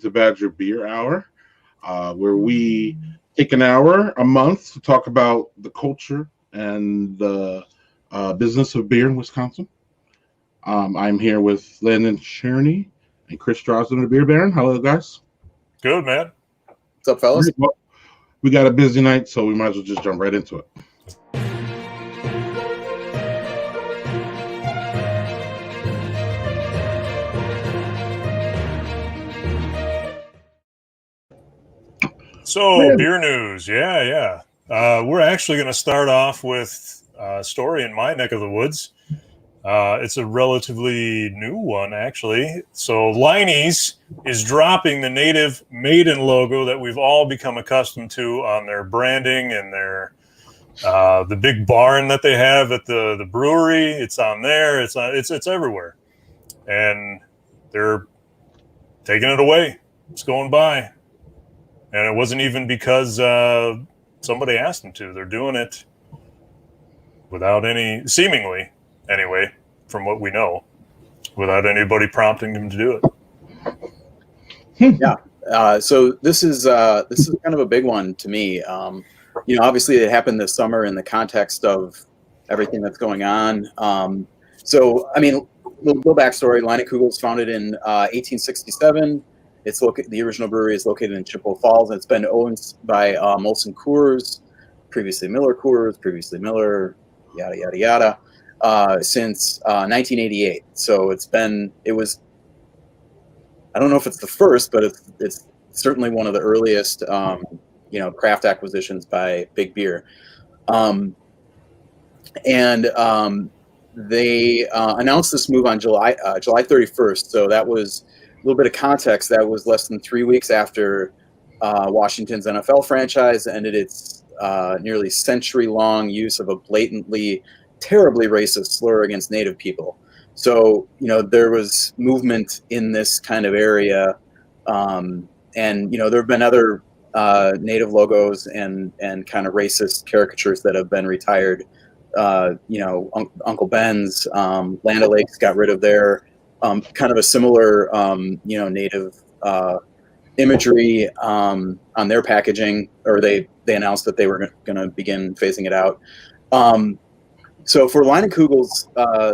to Badger Beer Hour, where we take an hour a month to talk about the culture and the business of beer in Wisconsin. I'm here with Landon Cherney and Chris Strausen, the Beer Baron. Hello, guys. Good, man. What's up, fellas? Well, we got a busy night, so we might as well just jump right into it. So, beer news. Yeah. We're actually going to start off with a story in my neck of the woods. It's a relatively new one, actually. So, Leinie's is dropping the native maiden logo that we've all become accustomed to on their branding and their the big barn that they have at the brewery. It's on there. It's everywhere, and they're taking it away. It's going by. And it wasn't even because somebody asked them to. They're doing it without any, seemingly, anyway, from what we know, without anybody prompting them to do it. Yeah. So this is kind of a big one to me. Obviously it happened this summer in the context of everything that's going on. So, a little backstory. Leinenkugel was founded in 1867. The original brewery is located in Chippewa Falls, and it's been owned by Molson Coors, previously Miller Coors, previously Miller, yada yada yada, since 1988. So it was. I don't know if it's the first, but it's certainly one of the earliest, craft acquisitions by Big Beer, and they announced this move on July 31st. So that was. A little bit of context, that was less than 3 weeks after Washington's NFL franchise ended its nearly century-long use of a blatantly, terribly racist slur against Native people. So, there was movement in this kind of area, and, there have been other Native logos and kind of racist caricatures that have been retired. Uncle Ben's, Land O'Lakes got rid of their kind of a similar, Native imagery on their packaging, or they announced that they were going to begin phasing it out. So for Leinenkugel's,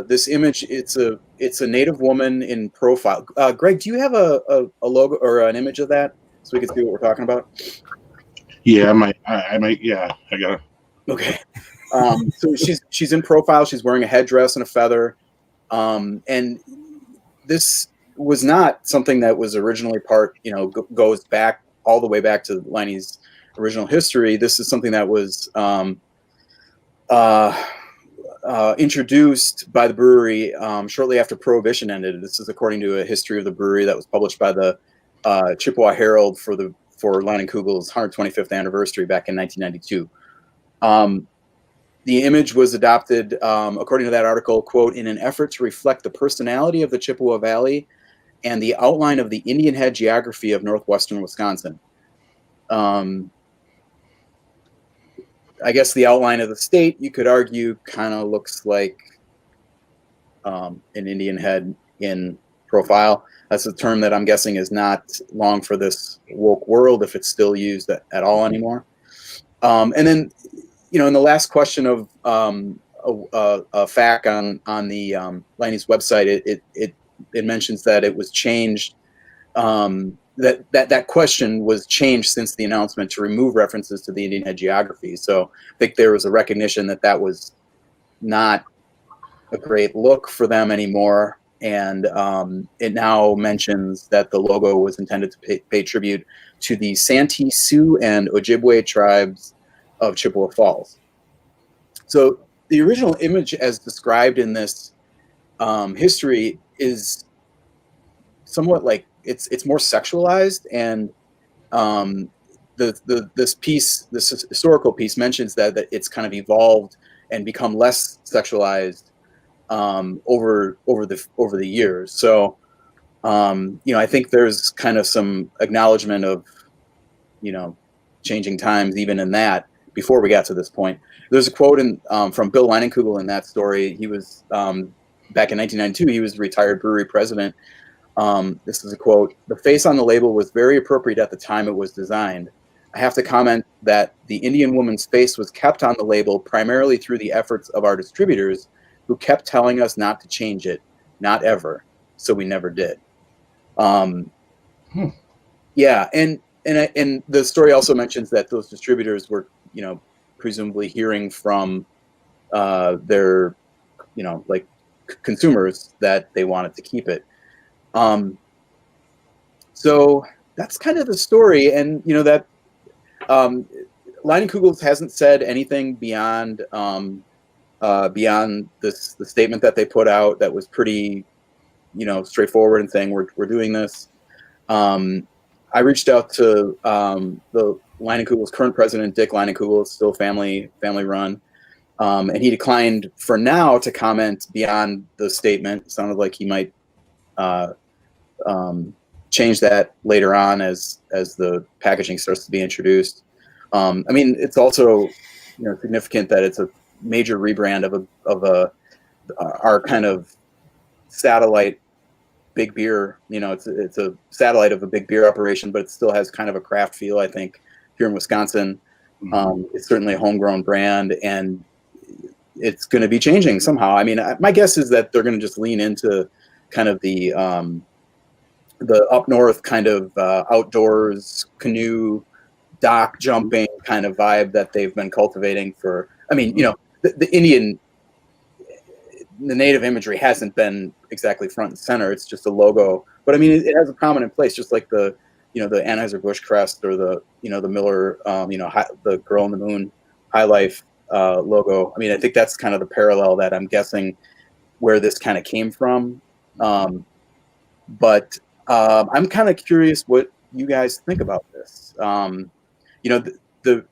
this image, it's a Native woman in profile. Greg, do you have a logo or an image of that so we can see what we're talking about? Yeah, I might. Yeah, I got it. Okay. So she's in profile. She's wearing a headdress and a feather, and this was not something that was originally goes back all the way back to Leinie's original history. This is something that was introduced by the brewery shortly after Prohibition ended. This is according to a history of the brewery that was published by the Chippewa Herald for Leinenkugel's 125th anniversary back in 1992. The image was adopted, according to that article, quote, in an effort to reflect the personality of the Chippewa Valley and the outline of the Indian head geography of northwestern Wisconsin. I guess the outline of the state, you could argue, kind of looks like an Indian head in profile. That's a term that I'm guessing is not long for this woke world, if it's still used at all anymore. And then, in the last question of a fact on the Leinie's website, it mentions that it was changed. That question was changed since the announcement to remove references to the Indian head geography. So I think there was a recognition that was not a great look for them anymore, and it now mentions that the logo was intended to pay tribute to the Santee Sioux and Ojibwe tribes of Chippewa Falls. So the original image as described in this history is somewhat like it's more sexualized, and this historical piece mentions that it's kind of evolved and become less sexualized over the years. So I think there's kind of some acknowledgement of changing times even in that. Before we got to this point, there's a quote from Bill Leinenkugel in that story. He was back in 1992. He was the retired brewery president This is a quote. "The face on the label was very appropriate at the time it was designed. I have to comment that the Indian woman's face was kept on the label primarily through the efforts of our distributors, who kept telling us not to change it, not ever. So we never did." Yeah, and the story also mentions that those distributors were, presumably hearing from their, like consumers that they wanted to keep it. So that's kind of the story, and that Leinenkugels hasn't said anything beyond the statement that they put out that was pretty, straightforward and saying we're doing this. I reached out to the Leinenkugels current president, Dick Leinenkugels, still family run, and he declined for now to comment beyond the statement. It sounded like he might change that later on as the packaging starts to be introduced. It's also significant that it's a major rebrand of our kind of satellite big beer. It's a satellite of a big beer operation, but it still has kind of a craft feel, I think, here in Wisconsin. It's certainly a homegrown brand, and it's going to be changing somehow. My guess is that they're going to just lean into kind of the up north kind of outdoors canoe dock jumping kind of vibe that they've been cultivating for. The Indian, the native imagery hasn't been exactly front and center. It's just a logo, but it has a prominent place, just like the the Anheuser-Busch crest or the the Miller the Girl in the Moon High Life logo. I think that's kind of the parallel that I'm guessing where this kind of came from. But I'm kind of curious what you guys think about this. The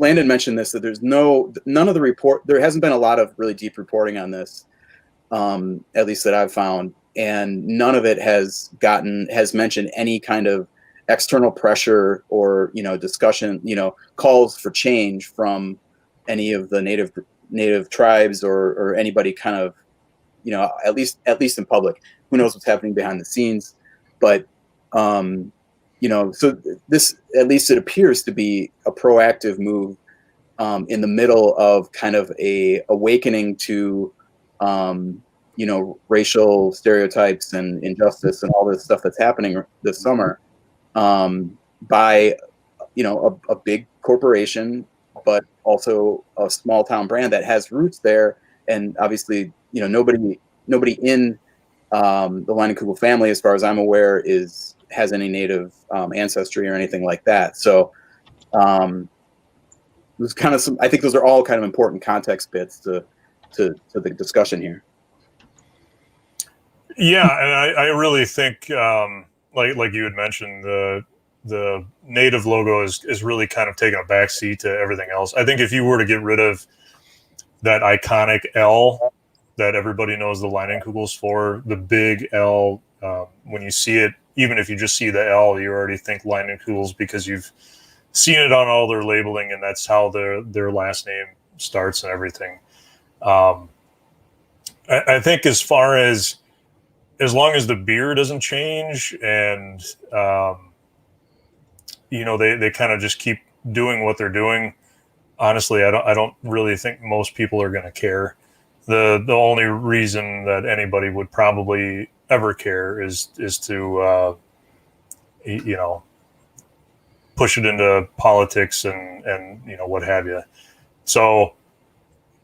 Landon mentioned this, that there's none of the report. There hasn't been a lot of really deep reporting on this, at least that I've found, and none of it has mentioned any kind of external pressure or discussion, calls for change from any of the native tribes or anybody kind of, at least in public. Who knows what's happening behind the scenes? But so this, at least it appears to be a proactive move in the middle of kind of a awakening to racial stereotypes and injustice and all this stuff that's happening this summer by a big corporation, but also a small town brand that has roots there. And obviously nobody in the Leinenkugel family, as far as I'm aware, has any native ancestry or anything like that. So there's kind of I think those are all kind of important context bits to the discussion here. Yeah, and I really think like you had mentioned, the native logo is really kind of taking a backseat to everything else. I think if you were to get rid of that iconic L that everybody knows the Leinenkugels for, the big L, when you see it, even if you just see the L, you already think Leinenkugels because you've seen it on all their labeling, and that's how their last name starts and everything. I think as long as the beer doesn't change and they kind of just keep doing what they're doing, honestly, I don't really think most people are going to care. The only reason that anybody would probably ever care is to push it into politics and what have you. So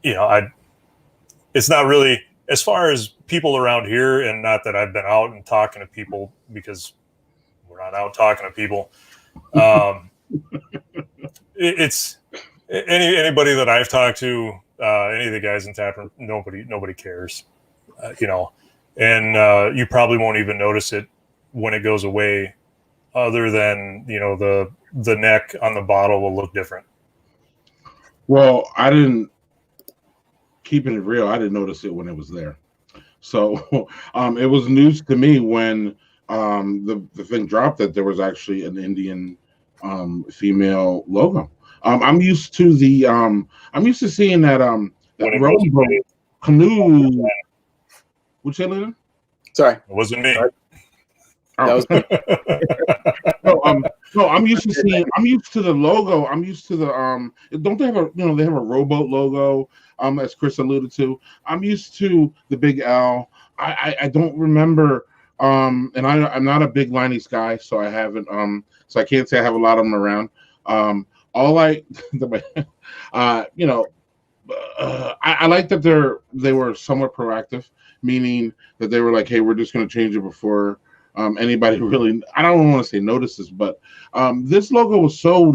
it's not really, as far as people around here, and not that I've been out and talking to people, because we're not out talking to people. It's anybody that I've talked to, any of the guys in taproom, nobody cares, and you probably won't even notice it when it goes away, other than the neck on the bottle will look different. Well, I didn't, keeping it real, I didn't notice it when it was there. So it was news to me when the thing dropped that there was actually an Indian female logo. I'm used to seeing that rowboat canoe. What'd you say, Lena? Sorry, it wasn't me. Sorry. That was No, no, I'm used to seeing. I'm used to the logo. I'm used to the Don't they have a they have a rowboat logo? As Chris alluded to, I'm used to the big L. I don't remember. And I'm not a big Liney's guy, so I haven't. So I can't say I have a lot of them around. All I, I like that they were somewhat proactive, meaning that they were like, hey, we're just going to change it before anybody really, I don't want to say notices, but this logo was so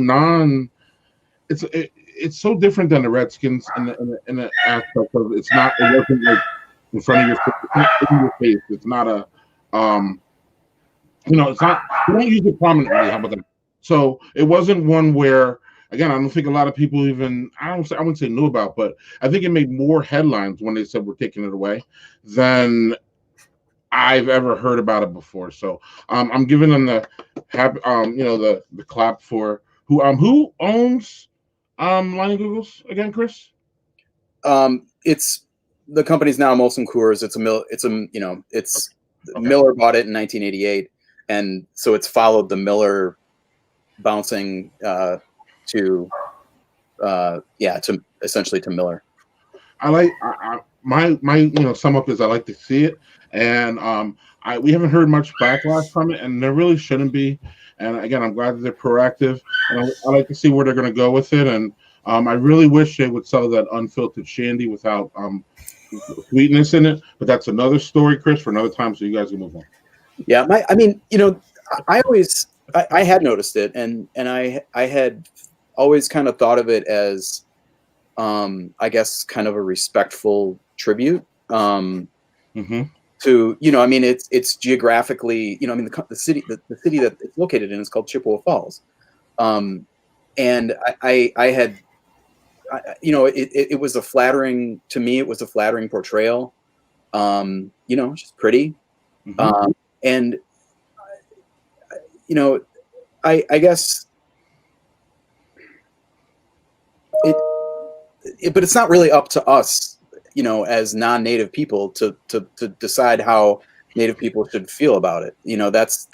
it's so different than the Redskins in the aspect of it wasn't like in front of your face, it's not in your face. It's not a it's not, you don't use it prominently. How about that? So it wasn't one where, again, I don't think a lot of people even, I wouldn't say knew about, but I think it made more headlines when they said we're taking it away than I've ever heard about it before. So I'm giving them the clap for who owns Line Googles again, Chris? It's the company's now Molson Coors. Miller bought it in 1988, and so it's followed the Miller bouncing to essentially to Miller. My sum up is I like to see it, and we haven't heard much backlash from it, and there really shouldn't be. And again, I'm glad that they're proactive, and I like to see where they're going to go with it. And I really wish they would sell that unfiltered shandy without sweetness in it, but that's another story, Chris, for another time. So you guys can move on. Yeah, I had noticed it, and I had always kind of thought of it as, I guess, kind of a respectful tribute to, it's geographically, the city that it's located in is called Chippewa Falls. And it was a flattering, to me, it was a flattering portrayal. She's pretty. And, I guess but it's not really up to us, as non-native people to decide how Native people should feel about it. This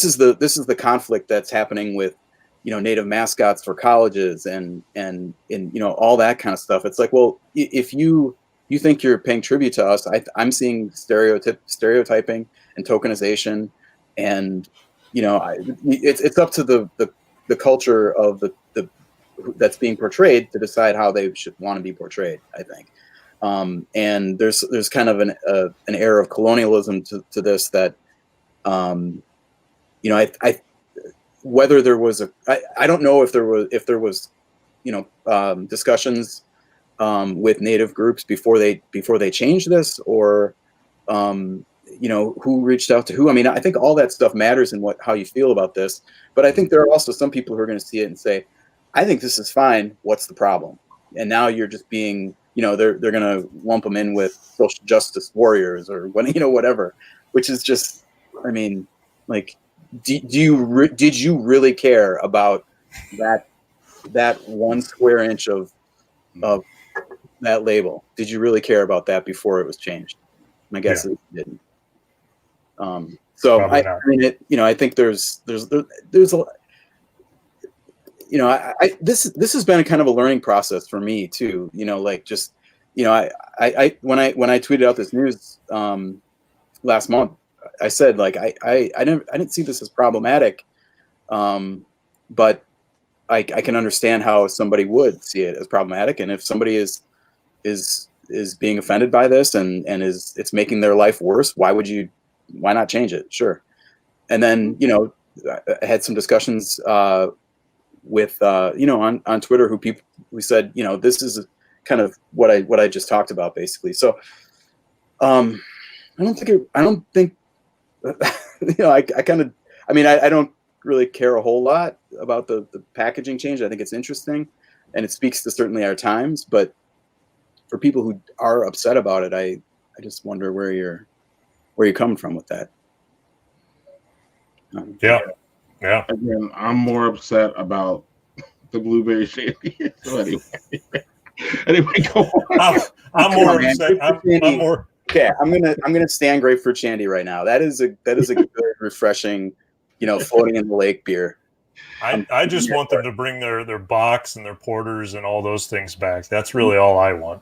is the conflict that's happening with, Native mascots for colleges and all that kind of stuff. It's like, well, if you think you're paying tribute to us, I'm seeing stereotyping and tokenization, and it's up to the culture of the that's being portrayed to decide how they should want to be portrayed, I think. And there's kind of an air of colonialism to this that, whether there was I don't know if there was discussions with Native groups before they changed this, or who reached out to who. I mean, I think all that stuff matters in how you feel about this, but I think there are also some people who are going to see it and say, I think this is fine. What's the problem? And now you're just being, they're going to lump them in with social justice warriors or whatever, which is just, I mean, like, did you really care about that 1 square inch of that label? Did you really care about that before it was changed? My guess is you didn't. I think there's a this has been a kind of a learning process for me too. I when I tweeted out this news last month, I said, like, I didn't see this as problematic, but I can understand how somebody would see it as problematic, and if somebody is being offended by this and it's making their life worse, why not change it? Sure. And then I had some discussions with on Twitter who said, this is kind of what I just talked about, basically. So I don't think I don't really care a whole lot about the packaging change. I think it's interesting and it speaks to certainly our times, but for people who are upset about it, I just wonder where you're coming from with that. Yeah. Again, I'm more upset about the blueberry shandy. So anyway, go on. I'm more upset. Okay, I'm gonna stand grapefruit shandy right now. That is a good, refreshing, floating in the lake beer. I just want them to bring their box and their porters and all those things back. That's really all I want.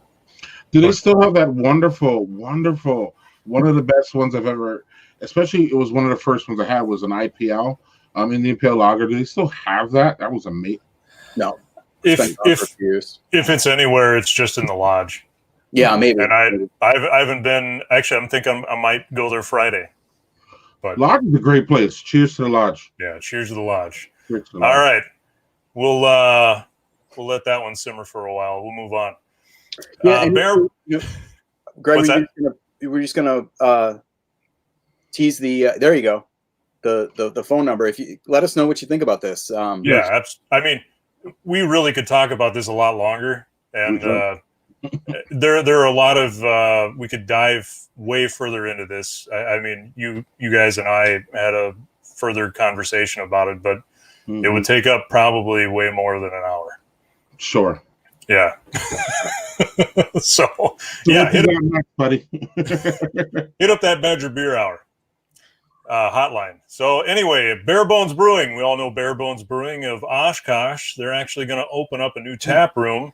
Do they still have that wonderful, wonderful, one of the best ones I've ever, especially it was one of the first ones I had was an IPL, Indian Pale Lager. Do they still have that? That was amazing. No. If it's anywhere, it's just in the lodge. Yeah, maybe. And I haven't been, actually, I'm thinking I might go there Friday. But Lodge is a great place. Cheers to the lodge. Yeah, cheers to the lodge. Cheers to the lodge. All right. We'll let that one simmer for a while. We'll move on. Yeah, Greg, we're just gonna tease the. There you go, the phone number. If you let us know what you think about this. Yeah, I mean, we really could talk about this a lot longer, and there are a lot of we could dive way further into this. I mean, you guys and I had a further conversation about it, but it would take up probably way more than an hour. Sure. Yeah. So yeah, hit up that Badger Beer Hour hotline. So anyway, Bare Bones Brewing. We all know Bare Bones Brewing of Oshkosh. They're actually going to open up a new tap room.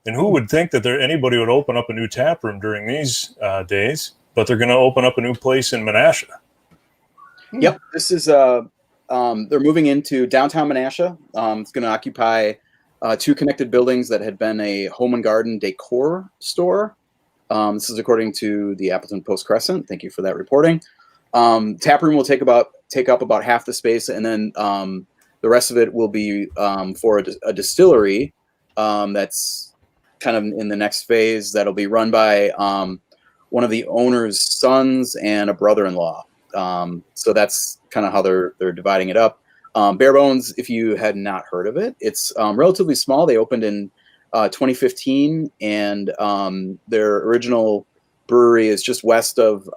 And who would think that anybody would open up a new tap room during these days? But they're going to open up a new place in Menasha. Yep, this is they're moving into downtown Menasha. It's going to occupy 2 connected buildings that had been a home and garden decor store. This is according to the Appleton Post-Crescent. Thank you for that reporting. Tap room will take up about half the space, and then the rest of it will be for a distillery that's kind of in the next phase. That'll be run by one of the owner's sons and a brother-in-law. So that's kind of how they're dividing it up. Bare Bones, if you had not heard of it, it's relatively small. They opened in 2015, and their original brewery is just west of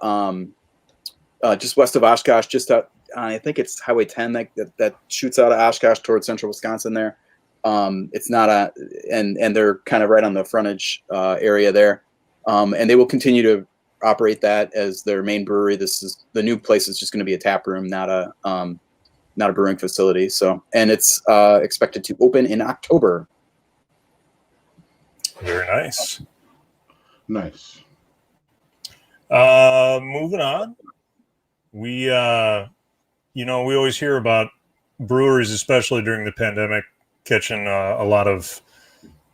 Oshkosh, just out. I think it's Highway 10 that shoots out of Oshkosh towards central Wisconsin. There, it's not and they're kind of right on the frontage area there, and they will continue to operate that as their main brewery. The new place is just going to be a tap room, not a brewing facility. So, and it's expected to open in October. Very nice. Nice. Moving on. We always hear about breweries, especially during the pandemic, catching a lot of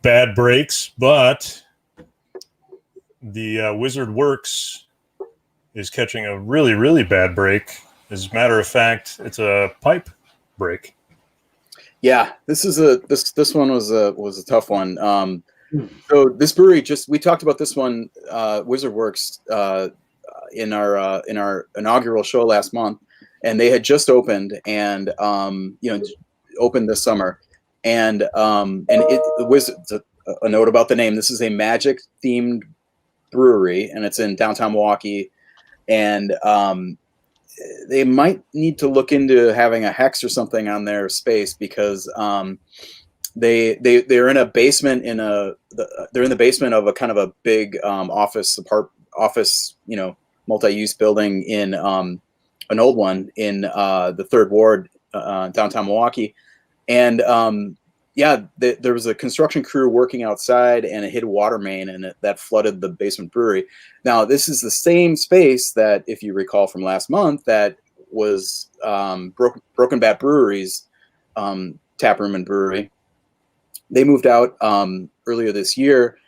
bad breaks, but the Wizard Works is catching a really, really bad break. As a matter of fact, it's a pipe break. Yeah, this one was a tough one. So this brewery, we talked about this one, Wizard Works, in our inaugural show last month, and they had just opened and opened this summer, and a note about the name. This is a magic themed brewery, and it's in downtown Milwaukee, and they might need to look into having a hex or something on their space, because they're in a basement they're in the basement of a kind of a big office multi-use building in an old one in the 3rd Ward, downtown Milwaukee. And there was a construction crew working outside, and it hit a water main, and that flooded the basement brewery. Now, this is the same space that, if you recall from last month, that was Broken Bat Brewery's taproom and brewery. They moved out earlier this year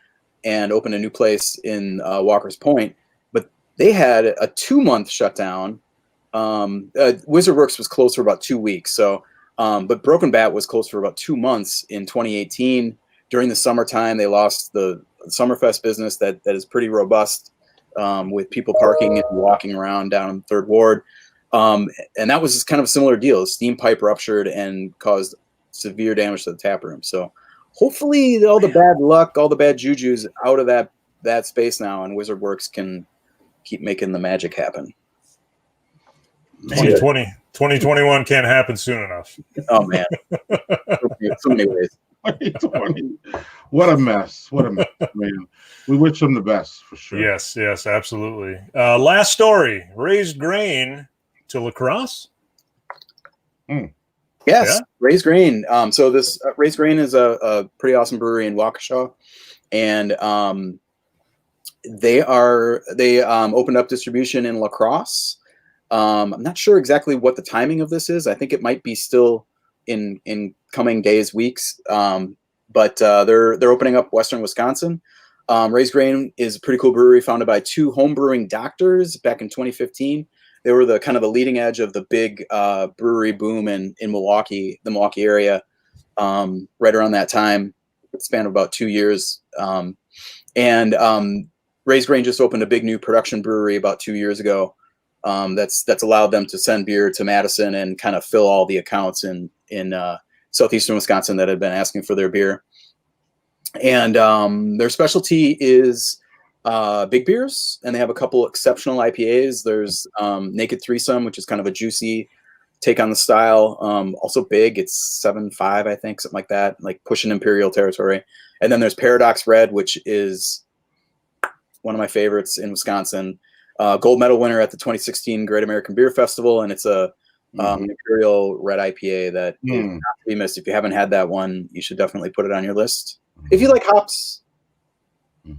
and opened a new place in Walker's Point, but they had a 2-month shutdown. Wizard Works was closed for about 2 weeks, but Broken Bat was closed for about 2 months in 2018. During the summertime, they lost the Summerfest business that is pretty robust, with people parking and walking around down in the 3rd Ward. And that was kind of a similar deal. A steam pipe ruptured and caused severe damage to the tap room. So hopefully all the bad luck, all the bad juju's out of that space now, and Wizard Works can keep making the magic happen. 2021 can't happen soon enough. Oh man, so many ways. 2020. What a mess. What a mess, man. We wish them the best for sure. Yes, absolutely. Last story: raised grain to lacrosse. Yes, Yeah. Raised Grain. So this Raised Grain is a pretty awesome brewery in Waukesha, and they opened up distribution in La Crosse. I'm not sure exactly what the timing of this is. I think it might be still in coming days, weeks. But they're opening up Western Wisconsin. Raised Grain is a pretty cool brewery founded by two home brewing doctors back in 2015. They were the kind of the leading edge of the big brewery boom in Milwaukee, the Milwaukee area, right around that time. Span of about 2 years. Raised Grain just opened a big new production brewery about 2 years ago. That's allowed them to send beer to Madison and kind of fill all the accounts in southeastern Wisconsin that had been asking for their beer. And their specialty is big beers, and they have a couple exceptional IPAs. There's Naked Threesome, which is kind of a juicy take on the style. Also big, it's 7.5, I think, something like that, like pushing imperial territory. And then there's Paradox Red, which is one of my favorites in Wisconsin. Gold medal winner at the 2016 Great American Beer Festival, and it's a Imperial Red IPA that is not to be missed. If you haven't had that one, you should definitely put it on your list. If you like hops,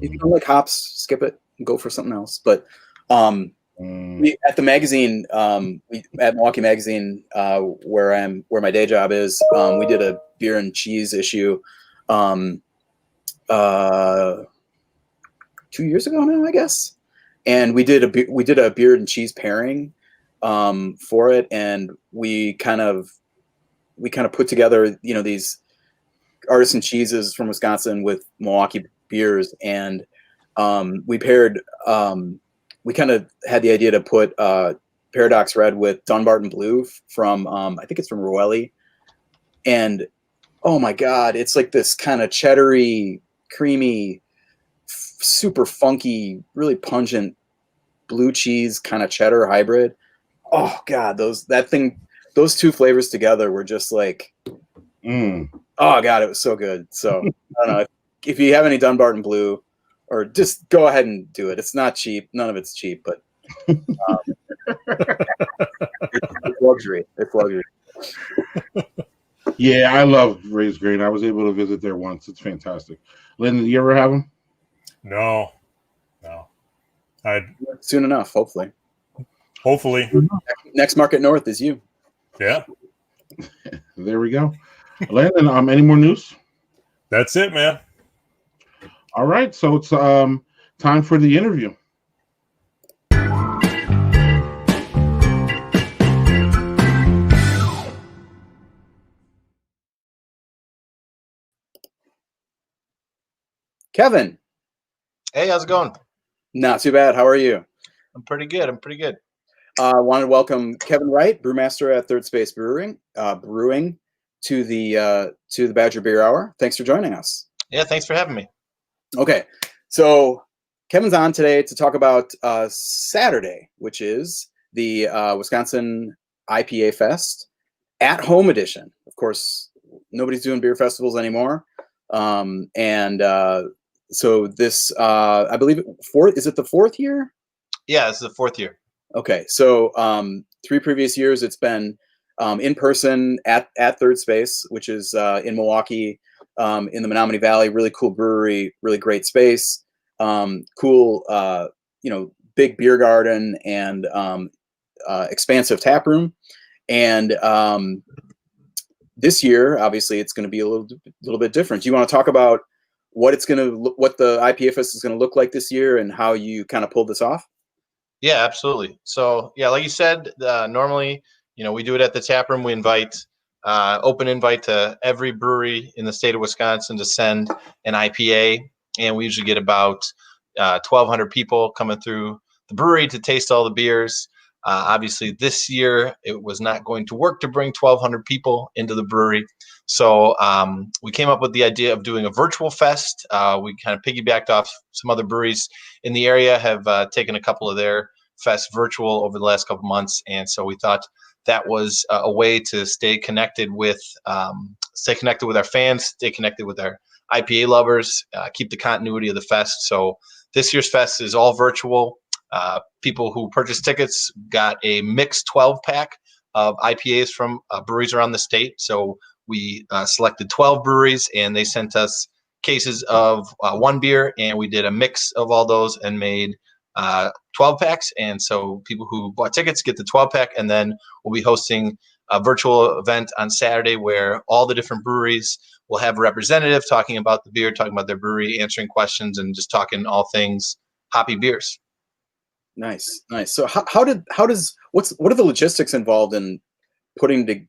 if you don't like hops, skip it and go for something else. But we, at the magazine, at Milwaukee Magazine, where my day job is, we did a beer and cheese issue 2 years ago now, I guess. And we did a beer and cheese pairing for it, and we kind of put together, these artisan cheeses from Wisconsin with Milwaukee beers, and we paired. We kind of had the idea to put Paradox Red with Dunbarton Blue from I think it's from Rowelli, and oh my God, it's like this kind of cheddary, creamy, super funky, really pungent blue cheese kind of cheddar hybrid. Oh God, those two flavors together were just like, oh God, it was so good. So I don't know if you have any Dunbarton Blue, or just go ahead and do it. It's not cheap. None of it's cheap, but it's luxury. It's luxury. Yeah, I love Raised Grain. I was able to visit there once. It's fantastic. Lynn, did you ever have them? No. Soon enough, hopefully. Next Market North is you. Yeah. There we go. Landon, any more news? That's it, man. All right, so it's time for the interview. Kevin. Hey, how's it going? Not too bad. How are you? I'm pretty good. I wanted to welcome Kevin Wright, brewmaster at Third Space Brewing, to the Badger Beer Hour. Thanks for joining us. Yeah, thanks for having me. Okay, so Kevin's on today to talk about Saturday, which is the Wisconsin IPA Fest at-home edition. Of course, nobody's doing beer festivals anymore, so this, I believe, is it the fourth year? Yeah, it's the fourth year. Okay, so 3 previous years it's been in person at Third Space, which is in Milwaukee, in the Menominee Valley. Really cool brewery, really great space, cool, big beer garden and expansive tap room. And this year, obviously, it's going to be a little bit different. Do you want to talk about what the IPA Fest is going to look like this year and how you kind of pulled this off? Yeah, absolutely. So yeah, like you said, normally, we do it at the tap room. We invite open invite to every brewery in the state of Wisconsin to send an IPA, and we usually get about 1,200 people coming through the brewery to taste all the beers. Obviously, this year it was not going to work to bring 1,200 people into the brewery. So we came up with the idea of doing a virtual fest. We kind of piggybacked off some other breweries in the area, have taken a couple of their fests virtual over the last couple months. And so we thought that was a way to stay connected with our fans, stay connected with our IPA lovers, keep the continuity of the fest. So this year's fest is all virtual. People who purchased tickets got a mixed 12-pack of IPAs from breweries around the state. So we selected 12 breweries, and they sent us cases of one beer, and we did a mix of all those and made 12 packs. And so people who bought tickets get the 12-pack, and then we'll be hosting a virtual event on Saturday where all the different breweries will have a representative talking about the beer, talking about their brewery, answering questions, and just talking all things hoppy beers. Nice. So what are the logistics involved in putting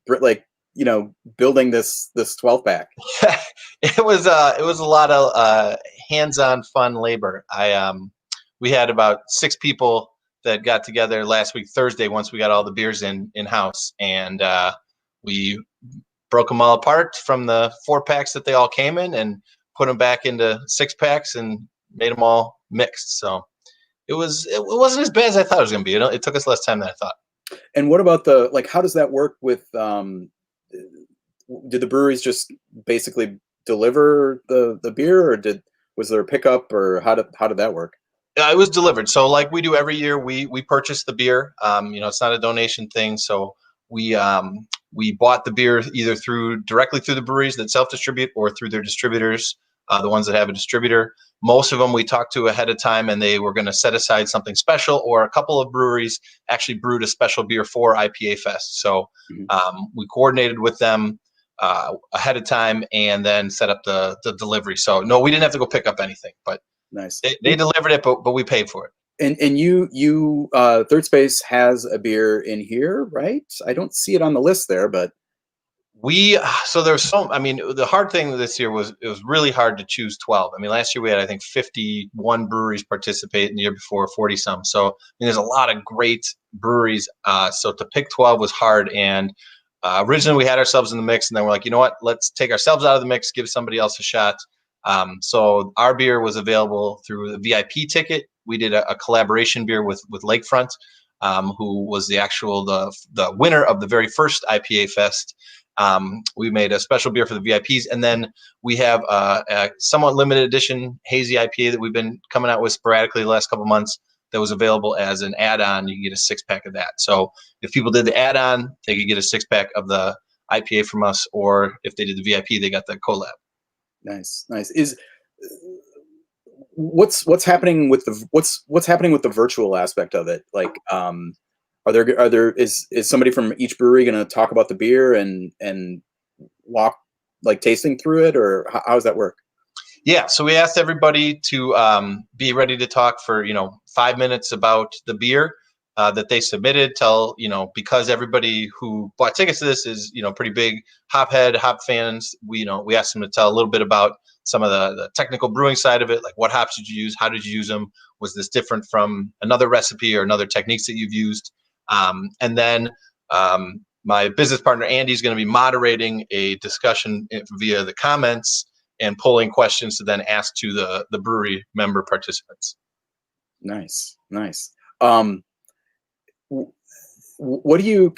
building this 12-pack? It was a lot of hands-on fun labor. We had about 6 people that got together last week Thursday once we got all the beers in-house, and we broke them all apart from the 4-packs that they all came in and put them back into 6-packs and made them all mixed. So it wasn't as bad as I thought it was going to be. It took us less time than I thought. And what about how does that work with, did the breweries just basically deliver the beer, or was there a pickup, or how did that work? It was delivered. So like we do every year, we purchase the beer. It's not a donation thing. So we bought the beer either directly through the breweries that self-distribute or through their distributors, the ones that have a distributor. Most of them we talked to ahead of time, and they were going to set aside something special, or a couple of breweries actually brewed a special beer for IPA Fest. So we coordinated with them ahead of time and then set up the delivery. So no, we didn't have to go pick up anything, but nice. They delivered it, but we paid for it. And you Third Space has a beer in here, right? I don't see it on the list there, but the hard thing this year was it was really hard to choose 12. Last year we had, I think, 51 breweries participate, and the year before 40 some. So there's a lot of great breweries. So to pick 12 was hard. And originally we had ourselves in the mix, and then we're like, you know what, let's take ourselves out of the mix, give somebody else a shot. So our beer was available through the VIP ticket. We did a collaboration beer with Lakefront, who was the winner of the very first IPA Fest. We made a special beer for the VIPs, and then we have a somewhat limited edition hazy IPA that we've been coming out with sporadically the last couple of months that was available as an add-on. You can get a 6-pack of that. So if people did the add-on, they could get a 6-pack of the IPA from us, or if they did the VIP, they got the collab. Nice. Is what's happening with the virtual aspect of it? Like, is somebody from each brewery going to talk about the beer and walk, like, tasting through it, or how does that work? Yeah, so we asked everybody to be ready to talk for 5 minutes about the beer that they submitted. Because everybody who bought tickets to this is pretty big hop fans. We asked them to tell a little bit about some of the technical brewing side of it, like what hops did you use, how did you use them, was this different from another recipe or another techniques that you've used, and then my business partner Andy is going to be moderating a discussion via the comments and pulling questions to then ask to the brewery member participants. Nice. What do you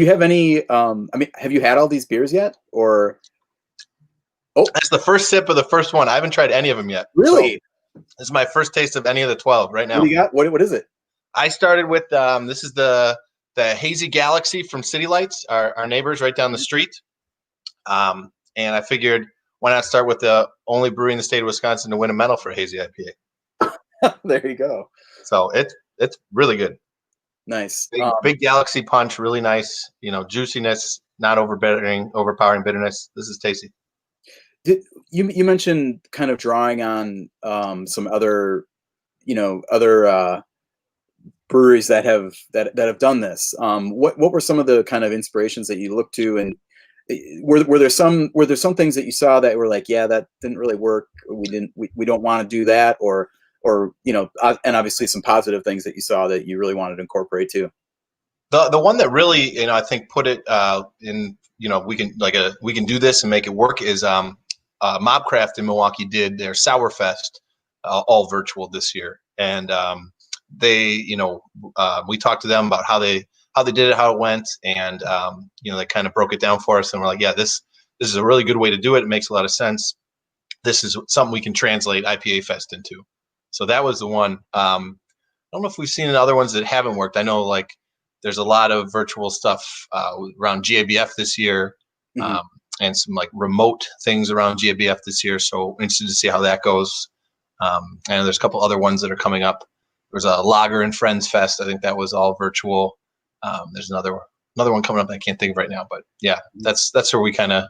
have any? Have you had all these beers yet, or? Oh, that's the first sip of the first one. I haven't tried any of them yet. Really? So this is my first taste of any of the 12 right now. What do you got? What is it? I started with this is the Hazy Galaxy from City Lights, our neighbors right down the street. And I figured, why not start with the only brewery in the state of Wisconsin to win a medal for Hazy IPA? There you go. So it's really good. Nice. Big Galaxy punch, really nice. Juiciness, not overpowering bitterness. This is tasty. You mentioned kind of drawing on some other breweries that have done this. What were some of the kind of inspirations that you looked to, and were there some things that you saw that were like, yeah, that didn't really work, we don't want to do that, or and obviously some positive things that you saw that you really wanted to incorporate too? The one that really I think put it in we can do this and make it work is Mobcraft in Milwaukee did their Sour Fest all virtual this year, and they we talked to them about how how they did it, how it went, and they kind of broke it down for us, and we're like, yeah, this is a really good way to do it. It makes a lot of sense. This is something we can translate IPA Fest into. So that was the one. I don't know if we've seen other ones that haven't worked. I know like there's a lot of virtual stuff around GABF this year, and some like remote things around GABF this year. So interested to see how that goes. And there's a couple other ones that are coming up. There's a Lager and Friends Fest. I think that was all virtual. There's another one coming up that I can't think of right now. But yeah, that's where we kind of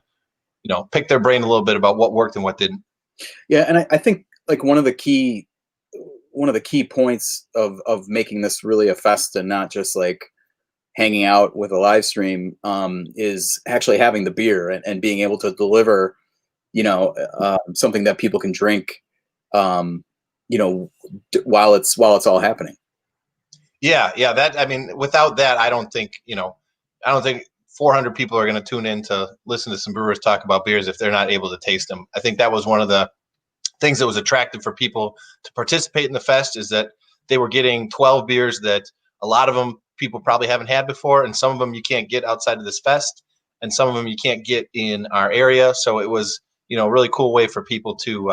pick their brain a little bit about what worked and what didn't. Yeah, and I think like one of the key points of making this really a fest and not just like hanging out with a live stream is actually having the beer and being able to deliver, something that people can drink, while it's all happening. Yeah. That, I mean, without that, I don't think 400 people are going to tune in to listen to some brewers talk about beers if they're not able to taste them. I think that was one of the things that was attractive for people to participate in the fest, is that they were getting 12 beers that a lot of them people probably haven't had before, and some of them you can't get outside of this fest, and some of them you can't get in our area. So it was, a really cool way for people to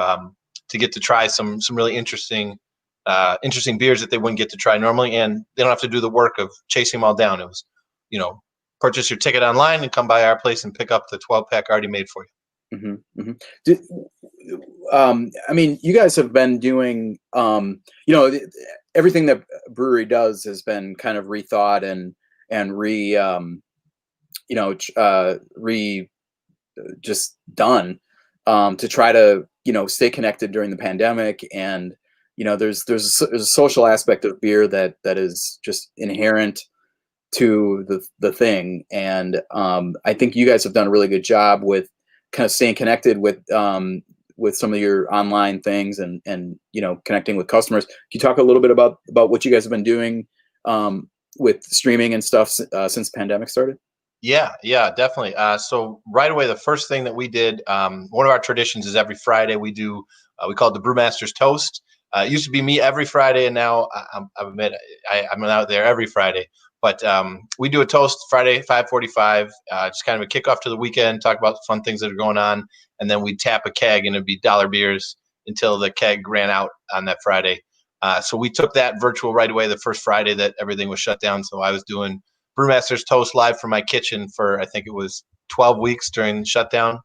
get to try some really interesting beers that they wouldn't get to try normally, and they don't have to do the work of chasing them all down. It was, purchase your ticket online and come by our place and pick up the 12-pack already made for you. I mean, you guys have been doing, everything that brewery does has been kind of rethought and just done to try to stay connected during the pandemic. And there's a social aspect of beer that is just inherent to the thing. And I think you guys have done a really good job with kind of staying connected with some of your online things and connecting with customers. Can you talk a little bit about what you guys have been doing with streaming and stuff since the pandemic started? Yeah, definitely. So right away, the first thing that we did, one of our traditions is every Friday we do, we call it the Brewmaster's Toast. It used to be me every Friday, and now I admit I'm out there every Friday. But we do a toast Friday, 5:45, just kind of a kickoff to the weekend, talk about the fun things that are going on, and then we'd tap a keg, and it'd be dollar beers until the keg ran out on that Friday. So we took that virtual right away the first Friday that everything was shut down. So I was doing Brewmaster's Toast live from my kitchen for, I think it was 12 weeks during the shutdown.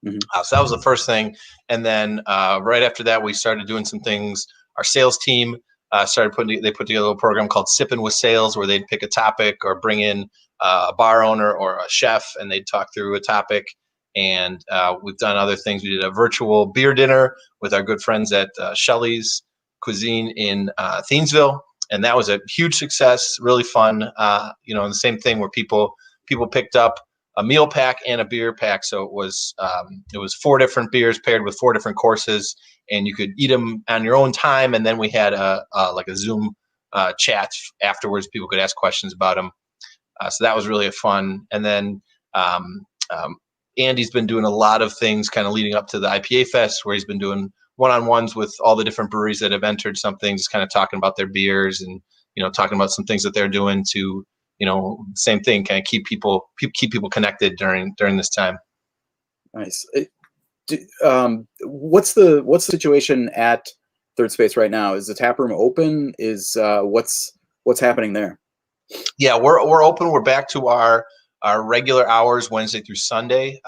So that was the first thing. And then right after that, we started doing some things. Our sales team they put together a little program called Sippin' with Sales, where they'd pick a topic or bring in a bar owner or a chef, and they'd talk through a topic. And we've done other things. We did a virtual beer dinner with our good friends at Shelley's Cuisine in Thiensville, and that was a huge success, really fun. And the same thing where people picked up a meal pack and a beer pack. So it was 4 different beers paired with 4 different courses, and you could eat them on your own time. And then we had a Zoom chat afterwards. People could ask questions about them. So that was really fun. And then Andy's been doing a lot of things kind of leading up to the IPA Fest, where he's been doing one-on-ones with all the different breweries that have entered something, just kind of talking about their beers and, talking about some things that they're doing to, same thing, kind of keep people connected during this time. Nice. What's the situation at Third Space right now? Is the tap room open? Is what's happening there? Yeah, we're open. We're back to our regular hours, Wednesday through Sunday.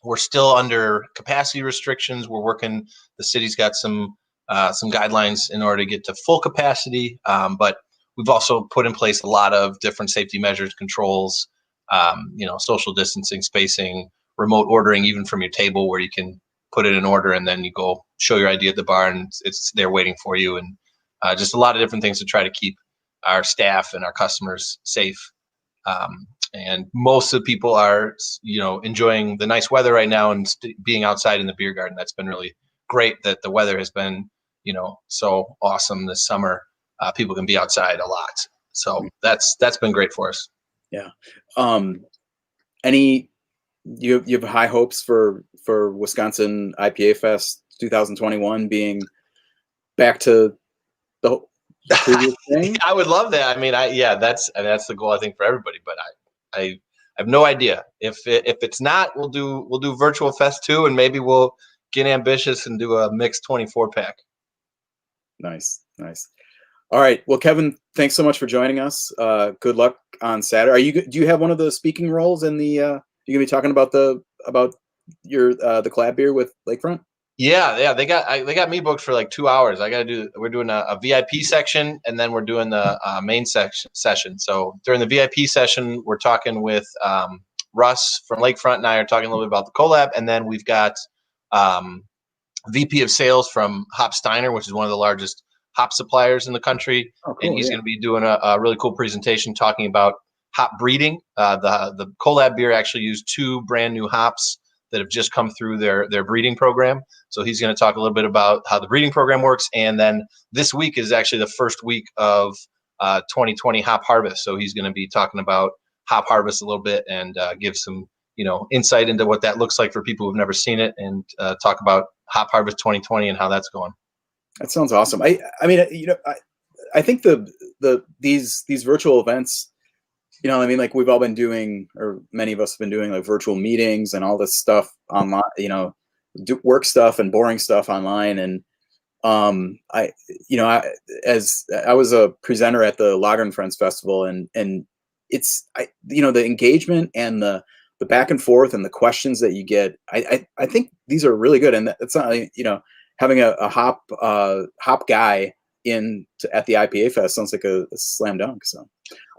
We're still under capacity restrictions. We're working. The city's got some guidelines in order to get to full capacity, but we've also put in place a lot of different safety measures, controls, social distancing, spacing, remote ordering, even from your table, where you can put in an order and then you go show your ID at the bar and it's there waiting for you, and just a lot of different things to try to keep our staff and our customers safe. And most of the people are, enjoying the nice weather right now and being outside in the beer garden. That's been really great that the weather has been, so awesome this summer. People can be outside a lot. So that's been great for us. Yeah. You have high hopes for Wisconsin IPA Fest 2021 being back to previous thing? I would love that. I mean, that's the goal I think for everybody. But I have no idea if it's not, we'll do virtual fest too, and maybe we'll get ambitious and do a mixed 24 pack. Nice. All right. Well, Kevin, thanks so much for joining us. Good luck on Saturday. Do you have one of the speaking roles in the? You're gonna be talking about your the collab beer with Lakefront? Yeah. They got me booked for like 2 hours. We're doing a VIP section, and then we're doing the main session. So during the VIP session, we're talking with Russ from Lakefront, and I are talking a little bit about the collab, and then we've got VP of Sales from Hop Steiner, which is one of the largest hop suppliers in the country. Oh, cool, and he's going to be doing a really cool presentation talking about hop breeding. The collab beer actually used 2 brand new hops that have just come through their breeding program. So he's going to talk a little bit about how the breeding program works. And then this week is actually the first week of 2020 hop harvest. So he's going to be talking about hop harvest a little bit and give some insight into what that looks like for people who've never seen it, and talk about hop harvest 2020 and how that's going. That sounds awesome. I mean, I think these virtual events, like we've all been doing, or many of us have been doing, like virtual meetings and all this stuff online, do work stuff and boring stuff online. And as I was a presenter at the Lager and Friends Festival, and it's the engagement and the back and forth and the questions that you get, I think these are really good. And it's not, having a hop guy at the IPA Fest sounds like a slam dunk. So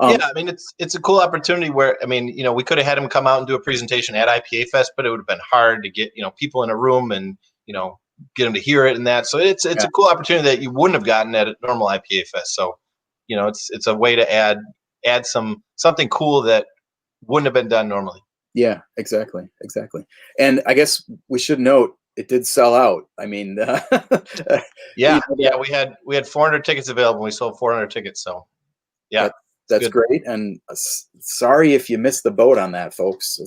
yeah, I mean, it's a cool opportunity where, I mean, we could have had him come out and do a presentation at IPA Fest, but it would have been hard to get people in a room and get them to hear it and that. So it's a cool opportunity that you wouldn't have gotten at a normal IPA Fest. So it's a way to add something cool that wouldn't have been done normally. Yeah, exactly. And I guess we should note, it did sell out. I mean, yeah, we had 400 tickets available. We sold 400 tickets. So yeah, that's great. And sorry if you missed the boat on that, folks.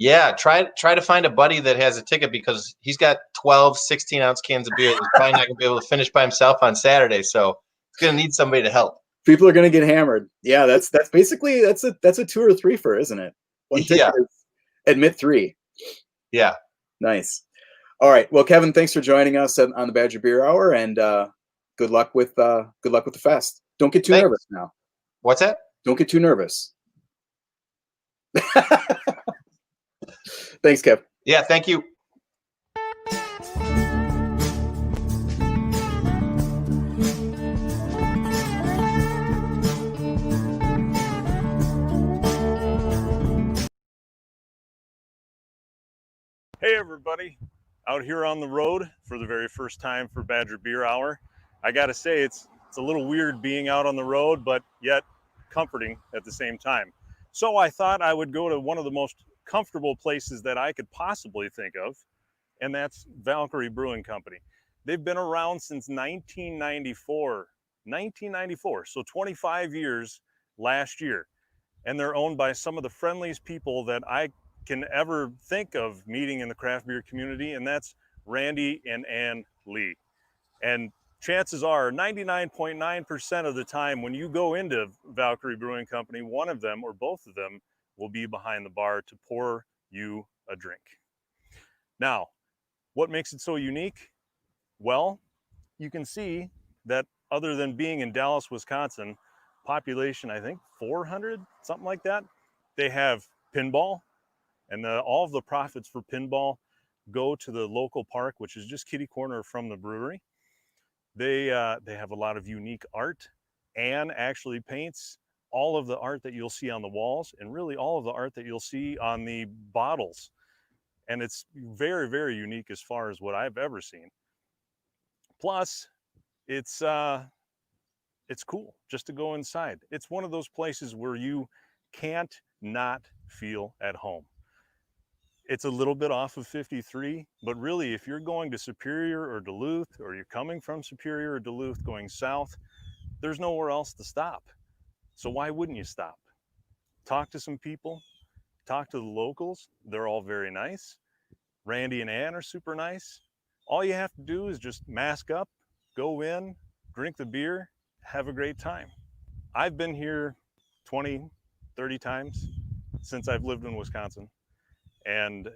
Try to find a buddy that has a ticket, because he's got 12 16-ounce cans of beer. He's probably not gonna be able to finish by himself on Saturday. So he's gonna need somebody to help. People are gonna get hammered. Yeah, that's basically that's a 2 or 3-fer, isn't it? One ticket is admit 3. Yeah. Nice. All right. Well, Kevin, thanks for joining us on the Badger Beer Hour, and good luck with the fest. Don't get too nervous now. What's that? Don't get too nervous. Thanks, Kev. Yeah, thank you. Hey everybody, out here on the road for the very first time for Badger Beer Hour. I gotta say, it's a little weird being out on the road, but yet comforting at the same time. So I thought I would go to one of the most comfortable places that I could possibly think of, and that's Valkyrie Brewing Company. They've been around since 1994, so 25 years last year. And they're owned by some of the friendliest people that I can ever think of meeting in the craft beer community, and that's Randy and Ann Lee. And chances are 99.9% of the time when you go into Valkyrie Brewing Company, one of them or both of them will be behind the bar to pour you a drink. Now, what makes it so unique? Well, you can see that other than being in Dallas, Wisconsin, population, I think 400, something like that, they have pinball. And all of the profits for pinball go to the local park, which is just kitty corner from the brewery. They have a lot of unique art. Anne actually paints all of the art that you'll see on the walls, and really all of the art that you'll see on the bottles. And it's very, very unique as far as what I've ever seen. Plus, it's cool just to go inside. It's one of those places where you can't not feel at home. It's a little bit off of 53, but really if you're going to Superior or Duluth, or you're coming from Superior or Duluth going south, there's nowhere else to stop. So why wouldn't you stop? Talk to some people, talk to the locals. They're all very nice. Randy and Ann are super nice. All you have to do is just mask up, go in, drink the beer, have a great time. I've been here 20, 30 times since I've lived in Wisconsin, and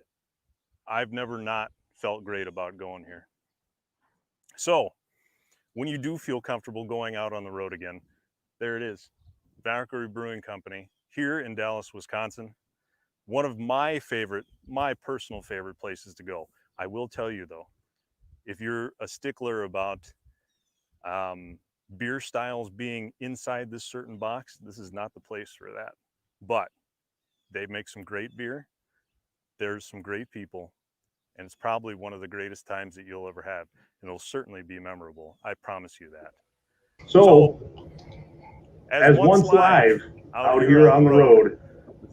I've never not felt great about going here. So when you do feel comfortable going out on the road again, there it is. Valkyrie Brewing Company here in Dallas, Wisconsin. One of my personal favorite places to go. I will tell you though, if you're a stickler about beer styles being inside this certain box, this is not the place for that. But they make some great beer. There's some great people, and it's probably one of the greatest times that you'll ever have. And it'll certainly be memorable. I promise you that. So as once live out here on the road,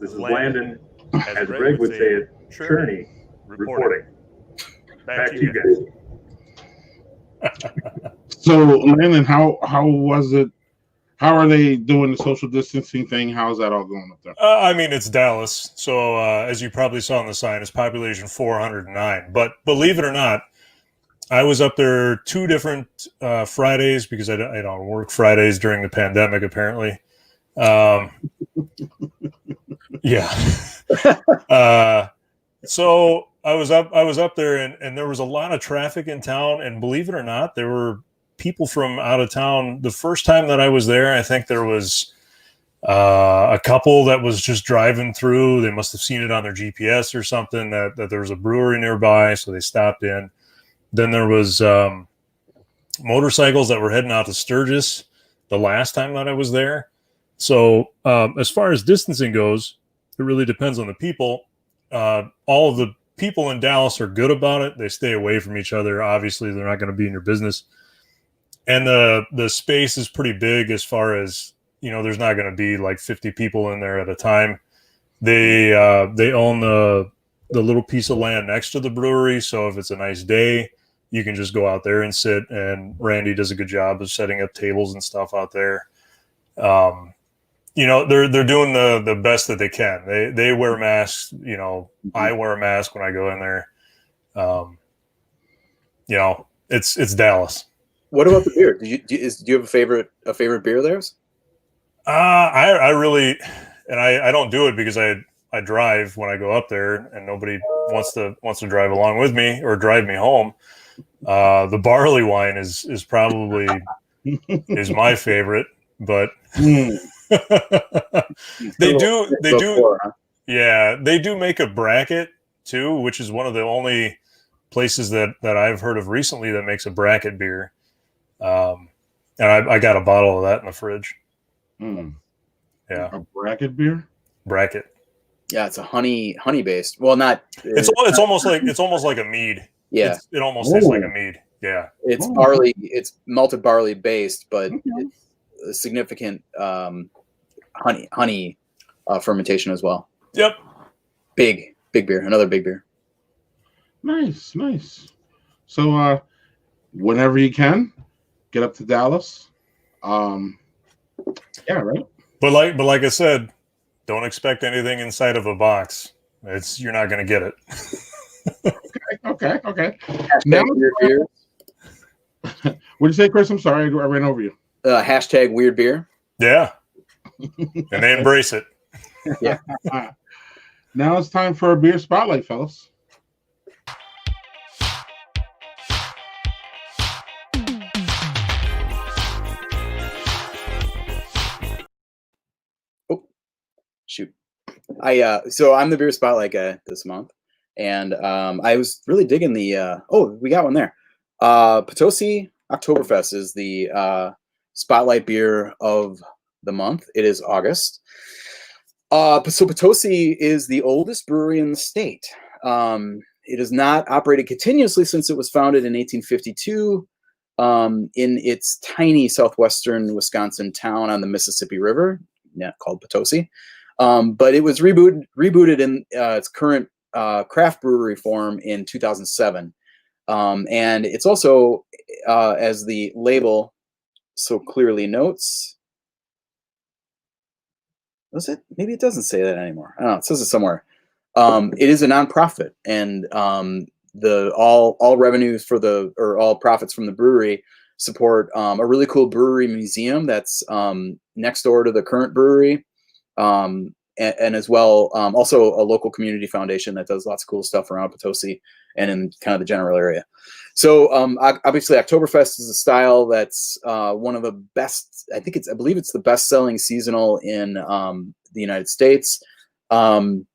this is Landon, as Greg would say it, Cherney, reporting. Back to you guys. So, Landon, how was it? How are they doing the social distancing thing? How's that all going up there? I mean, it's Dallas. So, as you probably saw on the sign, it's population 409. But believe it or not, I was up there 2 different Fridays because I don't work Fridays during the pandemic, apparently. Yeah. So I was up there and there was a lot of traffic in town, and believe it or not, there were people from out of town. The first time that I was there, I think there was a couple that was just driving through. They must have seen it on their GPS or something that there was a brewery nearby, so they stopped in. Then there was motorcycles that were heading out to Sturgis the last time that I was there. So as far as distancing goes, it really depends on the people. All of the people in Dallas are good about it. They stay away from each other. Obviously, they're not going to be in your business. And the space is pretty big as far as, there's not going to be like 50 people in there at a time. They own the little piece of land next to the brewery. So if it's a nice day, you can just go out there and sit, and Randy does a good job of setting up tables and stuff out there. They're doing the best that they can. They wear masks. I wear a mask when I go in there. It's Dallas. What about the beer? Do you have a favorite beer of theirs? I really, and I don't do it because I drive when I go up there, and nobody wants to drive along with me or drive me home. The barley wine is probably is my favorite, but they do yeah, they do make a bracket too, which is one of the only places that I've heard of recently that makes a bracket beer. And I got a bottle of that in the fridge. Yeah, a bracket beer. Bracket. Yeah, it's a honey based. Well, not. It's almost like a mead. Yeah, it almost tastes like a mead. Yeah, it's barley. It's malted barley based, but it's a significant honey fermentation as well. Yep. Big beer. Another big beer. Nice. So, whenever you can, get up to Dallas. Yeah, right. But like I said, don't expect anything inside of a box. You're not going to get it. Okay. Now, weird beer. What did you say, Chris? I'm sorry, I ran over you. Hashtag weird beer. Yeah. And they embrace it. Yeah. Now it's time for a beer spotlight, fellas. Shoot. So I'm the beer spotlight guy this month, and I was really digging the we got one there. Potosi Oktoberfest is the spotlight beer of the month. It is August. So Potosi is the oldest brewery in the state. It has not operated continuously since it was founded in 1852 in its tiny southwestern Wisconsin town on the Mississippi River, called Potosi. But it was rebooted in its current craft brewery form in 2007. And it's also, as the label so clearly notes, does it? Maybe it doesn't say that anymore. I don't know. It says it somewhere. It is a nonprofit, and all revenues all profits from the brewery support a really cool brewery museum that's next door to the current brewery, and as well also a local community foundation that does lots of cool stuff around Potosi and in kind of the general area. So obviously Oktoberfest is a style that's one of the best. I believe it's the best-selling seasonal in the United States. And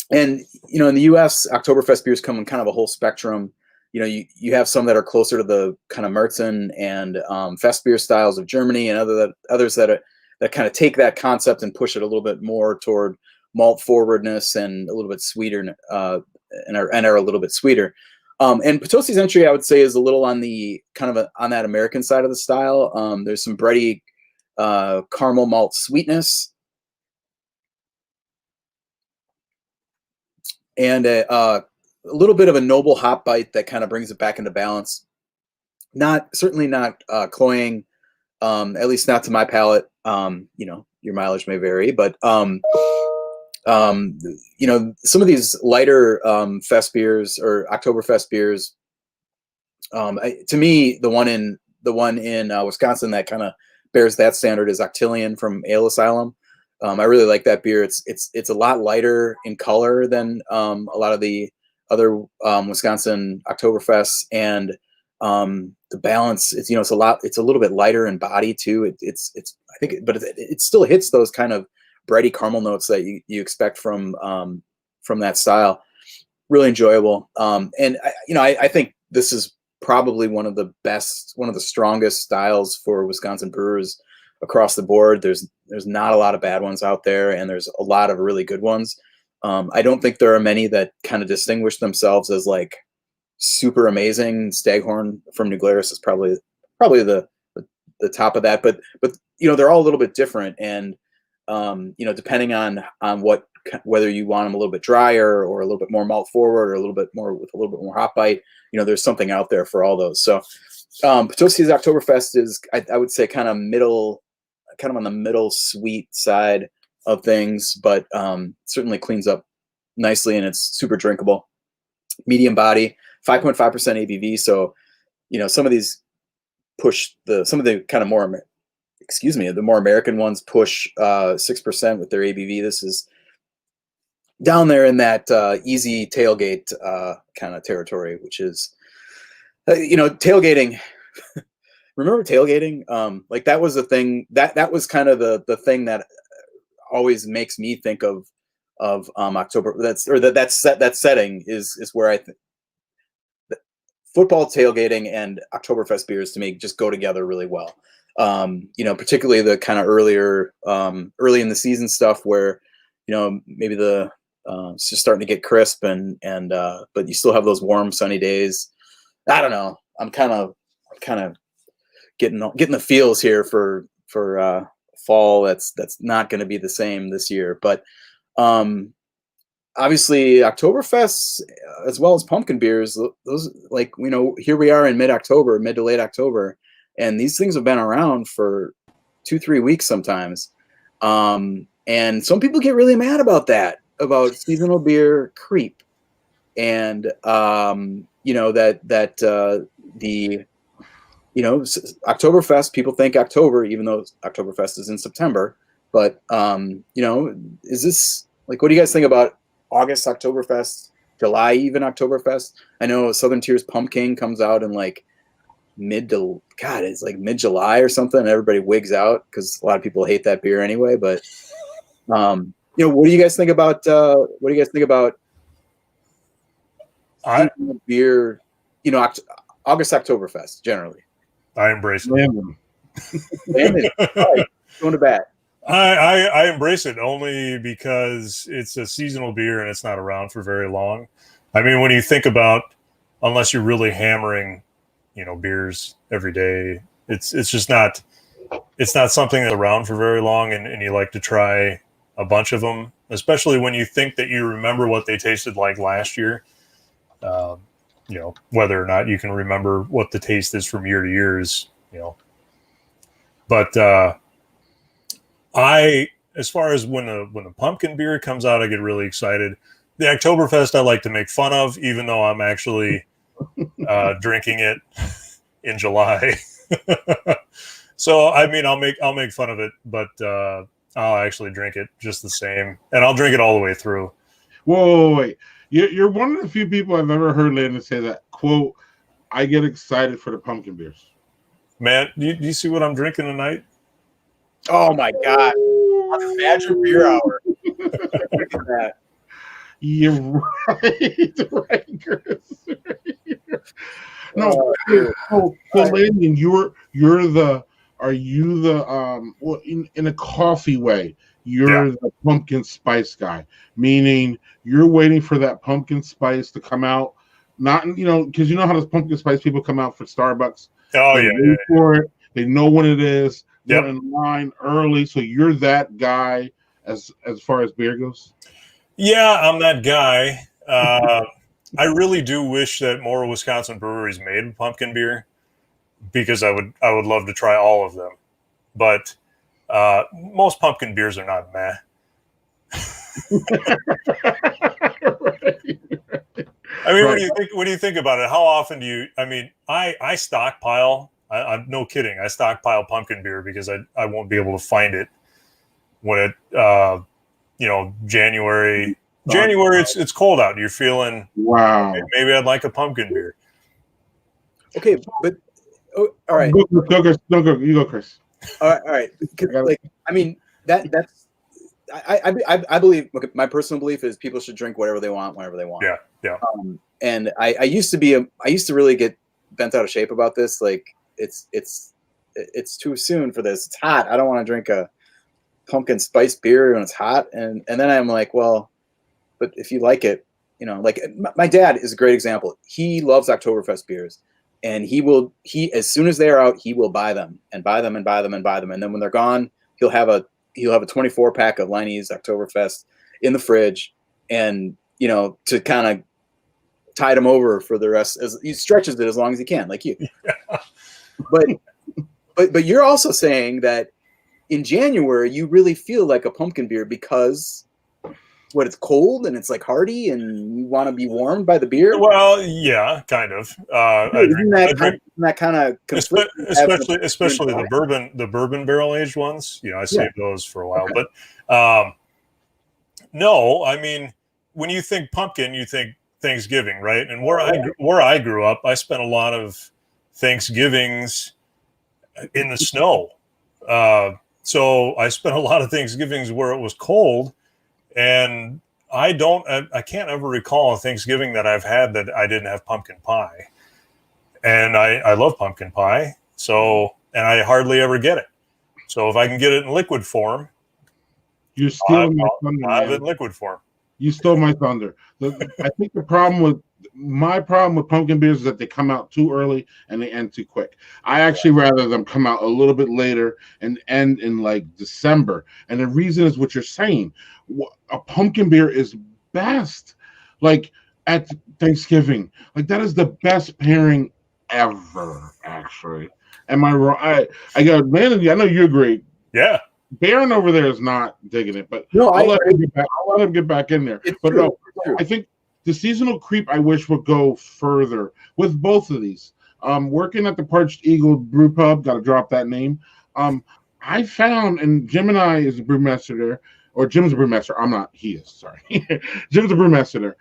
in the U.S., Oktoberfest beers come in kind of a whole spectrum. You have some that are closer to the kind of Märzen and Fest beer styles of Germany, and others that kind of take that concept and push it a little bit more toward malt forwardness and a little bit sweeter, and are a little bit sweeter. And Potosi's entry, I would say, is a little on the kind of on that American side of the style. There's some bready caramel malt sweetness, and a little bit of a noble hop bite that kind of brings it back into balance. Certainly not cloying, at least not to my palate. Your mileage may vary, but some of these lighter fest beers or Oktoberfest beers, to me, the one in Wisconsin that kind of bears that standard is Octillion from Ale Asylum. I really like that beer. It's a lot lighter in color than a lot of the other Wisconsin Oktoberfests, and the balance, it's a little bit lighter in body too. But it still hits those kind of bready caramel notes that you expect from that style. Really enjoyable. And I think this is probably one of the strongest styles for Wisconsin brewers across the board. There's not a lot of bad ones out there, and there's a lot of really good ones. I don't think there are many that kind of distinguish themselves as like super amazing. Staghorn from New Glarus is probably the top of that, but they're all a little bit different, and depending on whether you want them a little bit drier or a little bit more malt forward or a little bit more hop bite, there's something out there for all those. So Potosi's Oktoberfest is, I would say, kind of on the middle sweet side of things, but certainly cleans up nicely, and it's super drinkable. Medium body, 5.5% ABV. So, some of these push some of the kind of more, the more American ones push 6% with their ABV. This is down there in that easy tailgate kind of territory, which is, tailgating. Remember tailgating? Like that was the thing that was kind of the thing that always makes me think of October. That setting is where I think football tailgating and Oktoberfest beers to me just go together really well. Particularly the kind of early in the season stuff where, maybe it's just starting to get crisp and but you still have those warm sunny days. I don't know. I'm kind of getting the feels here for fall. That's not going to be the same this year, but obviously Oktoberfest as well as pumpkin beers, those, like, here we are in mid to late October, and these things have been around for 2-3 weeks sometimes. And some people get really mad about seasonal beer creep. And, Oktoberfest, people think October, even though Oktoberfest is in September. But, is this, like, what do you guys think about August Oktoberfest, July even Oktoberfest? I know Southern Tier's Pumpkin comes out in like it's like mid-July or something, and everybody wigs out because a lot of people hate that beer anyway. But what do you guys think about beer, August Oktoberfest generally? I embrace it. Going to bat. I embrace it only because it's a seasonal beer and it's not around for very long. I mean, when you think about, unless you're really hammering, beers every day, it's just not, it's not something that's around for very long, and you like to try a bunch of them, especially when you think that you remember what they tasted like last year. Whether or not you can remember what the taste is from year to year is, but as far as when a pumpkin beer comes out, I get really excited. The Oktoberfest I like to make fun of, even though I'm actually drinking it in July. So I mean, I'll make fun of it, but I'll actually drink it just the same, and I'll drink it all the way through. Whoa, wait. You're one of the few people I've ever heard Landon say that, quote, I get excited for the pumpkin beers. Man, do you see what I'm drinking tonight? Oh my God. On the Badger Beer Hour. Look at that. You're right, right, Chris. No, so Landon, you're the, are you the well, in a coffee way, you're the pumpkin spice guy, meaning you're waiting for that pumpkin spice to come out, not because you know how those pumpkin spice people come out for Starbucks. Oh they wait for it, they know when it is, they're in line early, so you're that guy as far as beer goes. Yeah, I'm that guy. I really do wish that more Wisconsin breweries made pumpkin beer, because I would love to try all of them. But most pumpkin beers are not meh. I mean, when you think about it, how often do you? I mean, I stockpile. I'm no kidding. I stockpile pumpkin beer because I won't be able to find it when it January. It's cold out. You're feeling maybe I'd like a pumpkin beer. Okay, but all right. Go, Chris. No, go. You go, Chris. All right. Like, I mean, that's. I believe. Look, my personal belief is people should drink whatever they want, whenever they want. Yeah. And I used to really get bent out of shape about this. Like, it's too soon for this. It's hot. I don't want to drink a pumpkin spice beer when it's hot. And then I'm like, well, but if you like it, like my dad is a great example. He loves Oktoberfest beers, and he as soon as they are out, he will buy them and buy them and buy them and buy them. And then when they're gone, he'll have a 24 pack of Liney's Oktoberfest in the fridge, and to kind of tide him over for the rest, as he stretches it as long as he can, like you. But you're also saying that in January you really feel like a pumpkin beer because it's cold and it's like hearty and you want to be warmed by the beer. Well, yeah, kind of. Isn't that kind of especially the bourbon barrel aged ones. I saved those for a while. Okay. But no, I mean, when you think pumpkin, you think Thanksgiving, right? And where I grew up, I spent a lot of Thanksgivings in the snow. So I spent a lot of Thanksgivings where it was cold. And I can't ever recall a Thanksgiving that I've had that I didn't have pumpkin pie. And I love pumpkin pie. So, and I hardly ever get it. So if I can get it in liquid form, you steal my thunder. I have it in liquid form. You stole my thunder. I think my problem with pumpkin beers is that they come out too early and they end too quick. I actually rather them come out a little bit later and end in like December. And the reason is what you're saying. A pumpkin beer is best, like at Thanksgiving. Like that is the best pairing ever. Actually, am I wrong? I got Landon. I know you agree. Yeah. Baron over there is not digging it, but no, I'll let him get back in there. But no, I think the seasonal creep I wish would go further with both of these. Working at the Parched Eagle Brew Pub, got to drop that name. I found, and Jim and I is a brewmaster there, or Jim's a brewmaster. I'm not. He is. Sorry, Jim's a brewmaster there.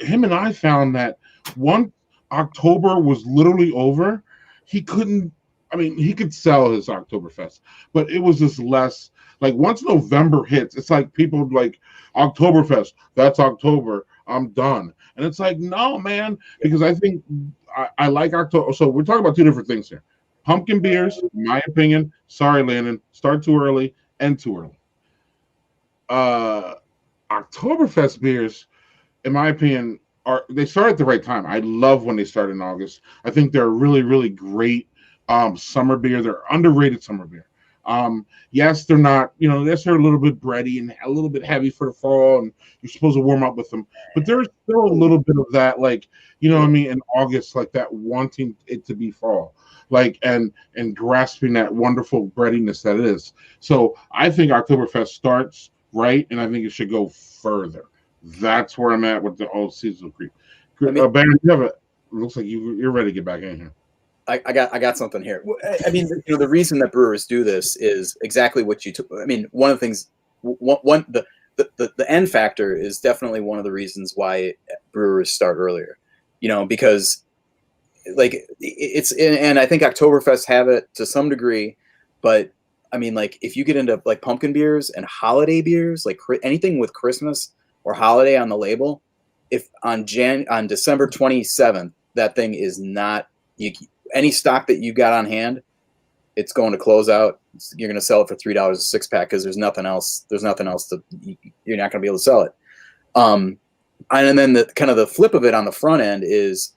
Him and I found that once October was literally over, he couldn't. I mean, he could sell his Oktoberfest, but it was just less. Like once November hits, it's like people like Oktoberfest. That's October. I'm done. And it's like, no, man, because I think I like October. So we're talking about two different things here. Pumpkin beers, in my opinion. Sorry, Landon. Start too early, end too early. Oktoberfest beers, in my opinion, they start at the right time. I love when they start in August. I think they're really, really great. Summer beer. They're underrated summer beer. Yes, they're not, yes, they're a little bit bready and a little bit heavy for the fall, and you're supposed to warm up with them. But there's still a little bit of that, like, what I mean, in August, like that wanting it to be fall, like, and grasping that wonderful breadiness that it is. So I think Oktoberfest starts right, and I think it should go further. That's where I'm at with the old seasonal creep. Baron, looks like you're ready to get back in here. I got something here. I mean, the reason that brewers do this is exactly what you took. I mean, one of the things, the end factor is definitely one of the reasons why brewers start earlier. Because like and I think Oktoberfest have it to some degree, but I mean, like if you get into like pumpkin beers and holiday beers, like anything with Christmas or holiday on the label, if on December 27th, that thing is not any stock that you got on hand, it's going to close out. You're going to sell it for $3 a 6-pack because there's nothing else. You're not going to be able to sell it. And then the kind of the flip of it on the front end is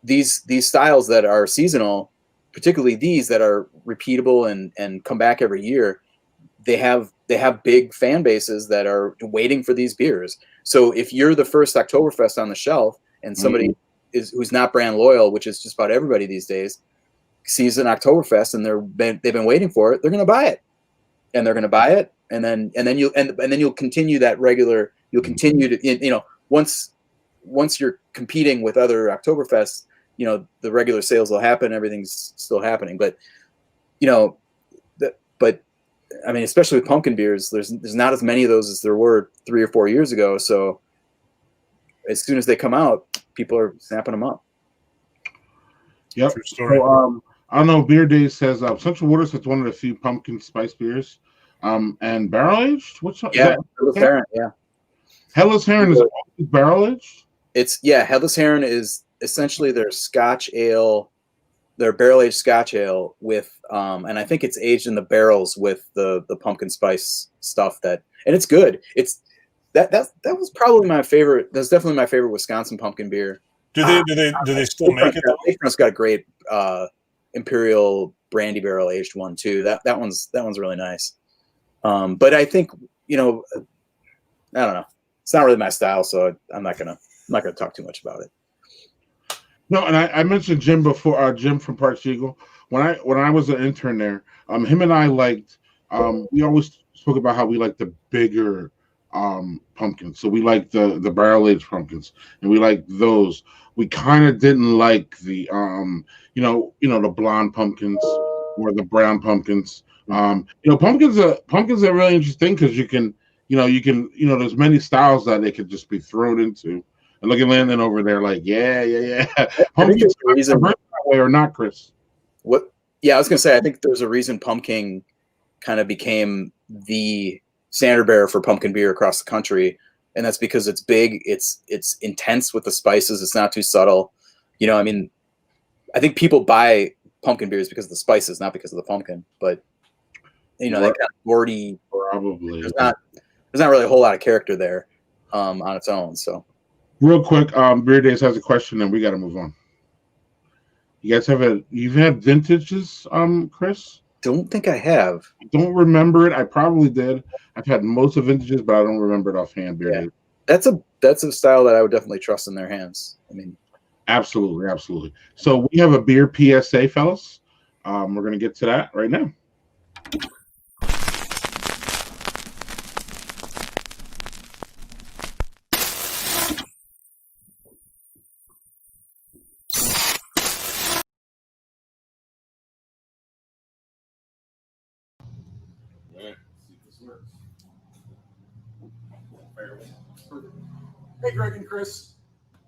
these styles that are seasonal, particularly these that are repeatable and come back every year. They have big fan bases that are waiting for these beers. So if you're the first Oktoberfest on the shelf and somebody who's not brand loyal, which is just about everybody these days, sees an Oktoberfest and they've been waiting for it, they're going to buy it, and they're going to buy it, and then you'll continue that regular. You'll continue to once you're competing with other Oktoberfests, the regular sales will happen. Everything's still happening, but I mean, especially with pumpkin beers, there's not as many of those as there were 3 or 4 years ago. So as soon as they come out, people are snapping them up. Yep. True story. So, I don't know. Beer Days says Central Waters has one of the few pumpkin spice beers, and barrel aged. What's yeah? Headless Heron, yeah. Headless Heron is barrel aged. Headless Heron is essentially their Scotch ale, their barrel aged Scotch ale with, and I think it's aged in the barrels with the pumpkin spice stuff and it's good. It's that was probably my favorite. That's definitely my favorite Wisconsin pumpkin beer. Do they still make it? Lakefront's got a great Imperial brandy barrel aged one too. That one's really nice. But I think I don't know. It's not really my style, so I'm not gonna talk too much about it. No, and I mentioned Jim before. Jim from Parks Eagle. When I was an intern there, him and I liked. We always spoke about how we like the bigger pumpkins. So we like the barrel aged pumpkins, and we like those. We kind of didn't like the the blonde pumpkins or the brown pumpkins. Pumpkins are really interesting because you can there's many styles that they could just be thrown into. And look at Landon over there, like yeah. Pumpkins that way or not, Chris? What? Yeah, I was gonna say I think there's a reason pumpkin kind of became the standard bearer for pumpkin beer across the country, and that's because it's big, it's intense with the spices, it's not too subtle. I mean, I think people buy pumpkin beers because of the spices, not because of the pumpkin. But they kind of wordy. Probably there's not really a whole lot of character there on its own. So real quick, Beer Days has a question, and we got to move on. You guys you've had vintages, Chris? Don't think I have. I don't remember it. I probably did. I've had most of vintages, but I don't remember it offhand. Beer Days. That's a style that I would definitely trust in their hands. I mean, absolutely. So we have a beer PSA, fellas. We're going to get to that right now. Hey, Greg and Chris.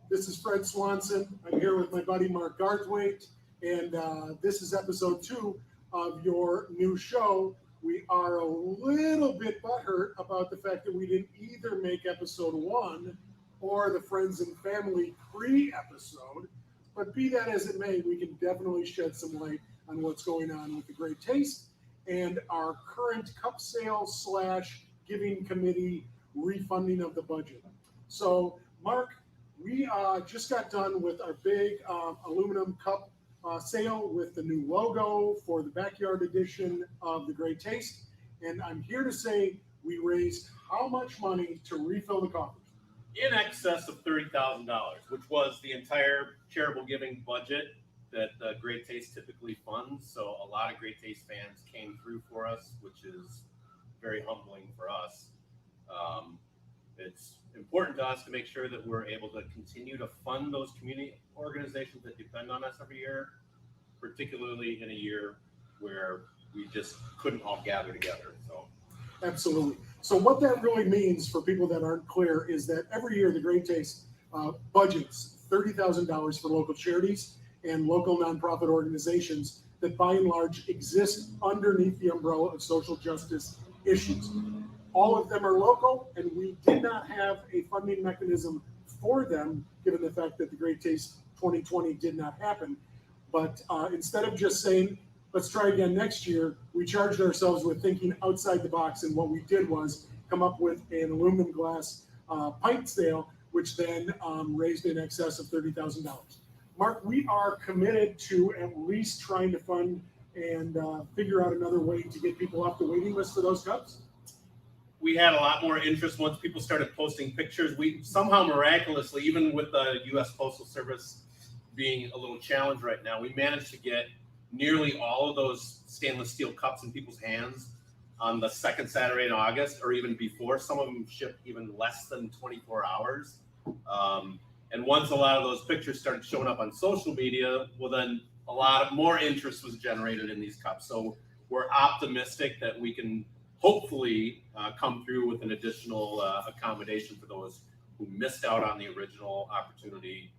This is Fred Swanson. I'm here with my buddy Mark Garthwaite, and this is episode 2 of your new show. We are a little bit butthurt about the fact that we didn't either make episode 1 or the Friends and Family pre-episode, but be that as it may, we can definitely shed some light on what's going on with the Great Taste and our current cup sale / giving committee refunding of the budget. So, Mark, we just got done with our big aluminum cup sale with the new logo for the backyard edition of the Great Taste. And I'm here to say we raised how much money to refill the coffers? In excess of $30,000, which was the entire charitable giving budget that Great Taste typically funds. So a lot of Great Taste fans came through for us, which is very humbling for us. It's important to us to make sure that we're able to continue to fund those community organizations that depend on us every year. particularly in a year where we just couldn't all gather together. So, absolutely. So what that really means for people that aren't clear is that every year the Great Taste budgets $30,000 for local charities and local nonprofit organizations that by and large exist underneath the umbrella of social justice issues. All of them are local, and we did not have a funding mechanism for them, given the fact that the Great Taste 2020 did not happen. But instead of just saying, let's try again next year, we charged ourselves with thinking outside the box, and what we did was come up with an aluminum glass pint sale, which then raised in excess of $30,000. Mark, we are committed to at least trying to fund and figure out another way to get people off the waiting list for those cups. we had a lot more interest once people started posting pictures. We somehow miraculously, even with the U.S. Postal Service being a little challenged right now, we managed to get nearly all of those stainless steel cups in people's hands on the second Saturday in August, or even before. Some of them shipped even less than 24 hours. And once a lot of those pictures started showing up on social media, well, then a lot of more interest was generated in these cups. So we're optimistic that we can hopefully come through with an additional accommodation for those who missed out on the original opportunity,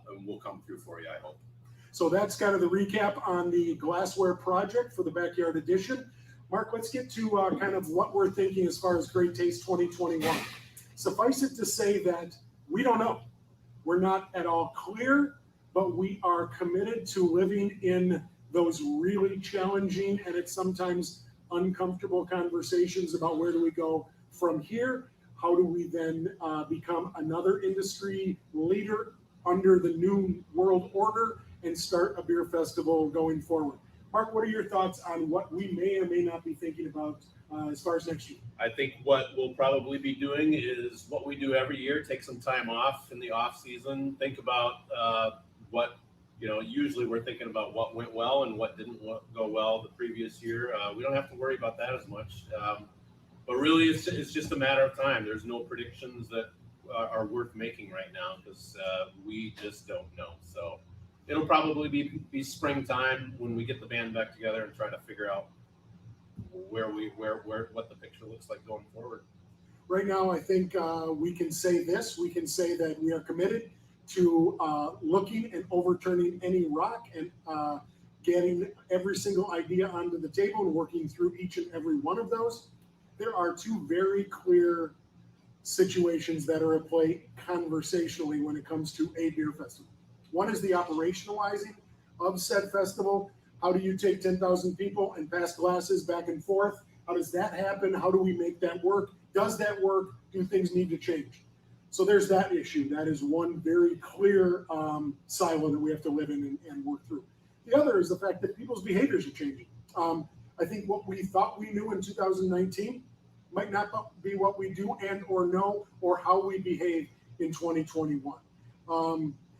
and we'll come through for you, I hope. So that's kind of the recap on the glassware project for the Backyard Edition. Mark, let's get to kind of what we're thinking as far as Great Taste 2021. Suffice it to say that we don't know. We're not at all clear, but we are committed to living in those really challenging and it's sometimes uncomfortable conversations about where do we go from here? How do we then become another industry leader under the new world order and start a beer festival going forward? Mark, what are your thoughts on what we may or may not be thinking about as far as next year? I think what we'll probably be doing is what we do every year, take some time off in the off season, think about what, usually we're thinking about what went well and what didn't go well the previous year. We don't have to worry about that as much, but really it's just a matter of time. There's no predictions that are worth making right now because we just don't know. So it'll probably be springtime when we get the band back together and try to figure out what the picture looks like going forward. Right now, I think we can say this. We can say that we are committed to looking and overturning any rock and getting every single idea onto the table and working through each and every one of those. There are two very clear situations that are at play conversationally when it comes to a beer festival. One is the operationalizing of said festival. How do you take 10,000 people and pass glasses back and forth? How does that happen? How do we make that work? Does that work? Do things need to change? So there's that issue. That is one very clear silo that we have to live in and work through. The other is the fact that people's behaviors are changing. I think what we thought we knew in 2019 might not be what we do and or know or how we behave in 2021.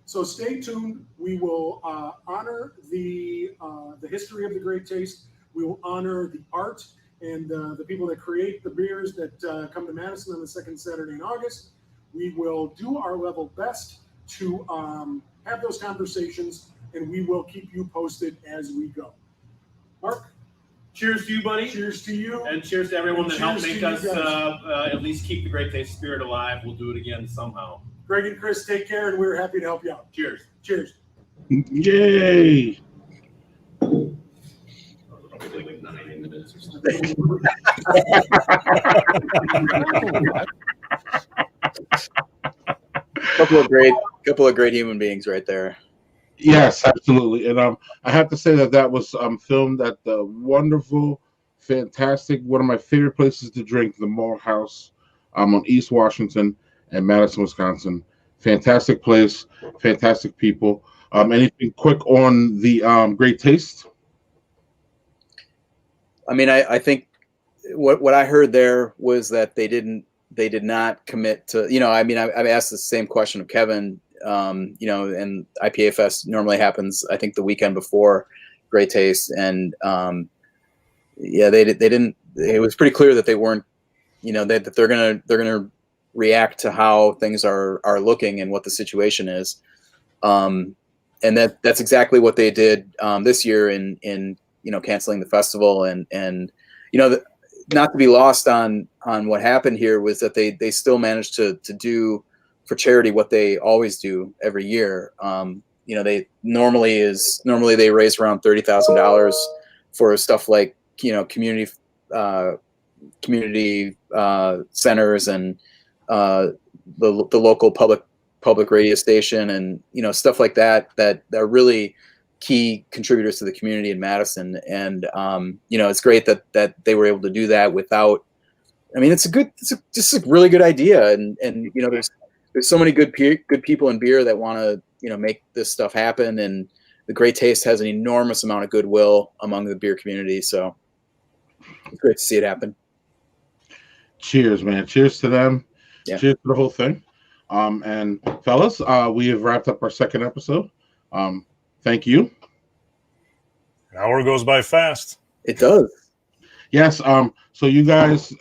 So stay tuned. We will honor the history of the Great Taste. We will honor the art and the people that create the beers that come to Madison on the second Saturday in August. We will do our level best to have those conversations, and we will keep you posted as we go. Mark? Cheers to you, buddy. Cheers to you. And cheers to everyone that helped make us at least keep the Great Taste spirit alive. We'll do it again somehow. Greg and Chris, take care, and we're happy to help you out. Cheers. Cheers. Yay! Probably like 9 minutes or something. couple of great human beings right there. Yes, absolutely. And I have to say that was filmed at the wonderful, fantastic, one of my favorite places to drink, the Mall House on East Washington and Madison, Wisconsin. Fantastic place, fantastic people. Anything quick on the Great Taste? I mean, I think what I heard there was that they did not commit to, I mean, I've asked the same question of Kevin, and IPA Fest normally happens, I think, the weekend before Great Taste. And they didn't, it was pretty clear that they weren't, that they're going to react to how things are looking and what the situation is. that's exactly what they did this year in canceling the festival, and not to be lost on what happened here was that they still managed to do for charity what they always do every year. They normally they raise around $30,000 for stuff like community centers and the local public radio station, and stuff like that are really key contributors to the community in Madison. And it's great that they were able to do that without. I mean, it's just a really good idea, and there's so many good people in beer that want to make this stuff happen, and the Great Taste has an enormous amount of goodwill among the beer community. So it's great to see it happen. Cheers, man! Cheers to them. Yeah. Cheers to the whole thing. And fellas, we have wrapped up our second episode. Thank you. An hour goes by fast. It does. Yes. So you guys,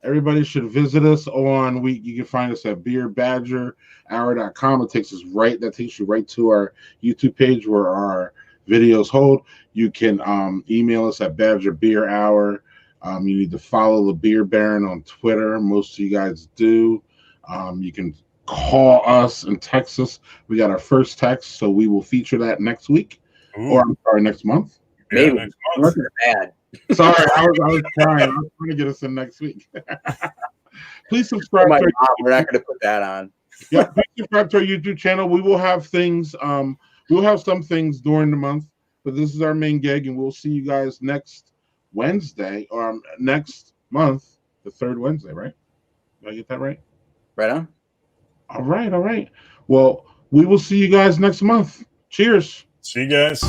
everybody should visit us on. You can find us at beerbadgerhour.com. It takes you right to our YouTube page where our videos hold. You can email us at badgerbeerhour. You need to follow the Beer Baron on Twitter. Most of you guys do. You can call us and text us. We got our first text, so we will feature that next week. Ooh. Or I'm sorry, next month. Maybe. Next month. Bad. Sorry, I was trying. I was trying to get us in next week. Please subscribe. We're not going to put that on. Yeah, please subscribe to our YouTube channel. We will have things. We'll have some things during the month, but this is our main gig, and we'll see you guys next Wednesday or next month, the third Wednesday. Right? Did I get that right? Right on. All right. Well, we will see you guys next month. Cheers. See you guys.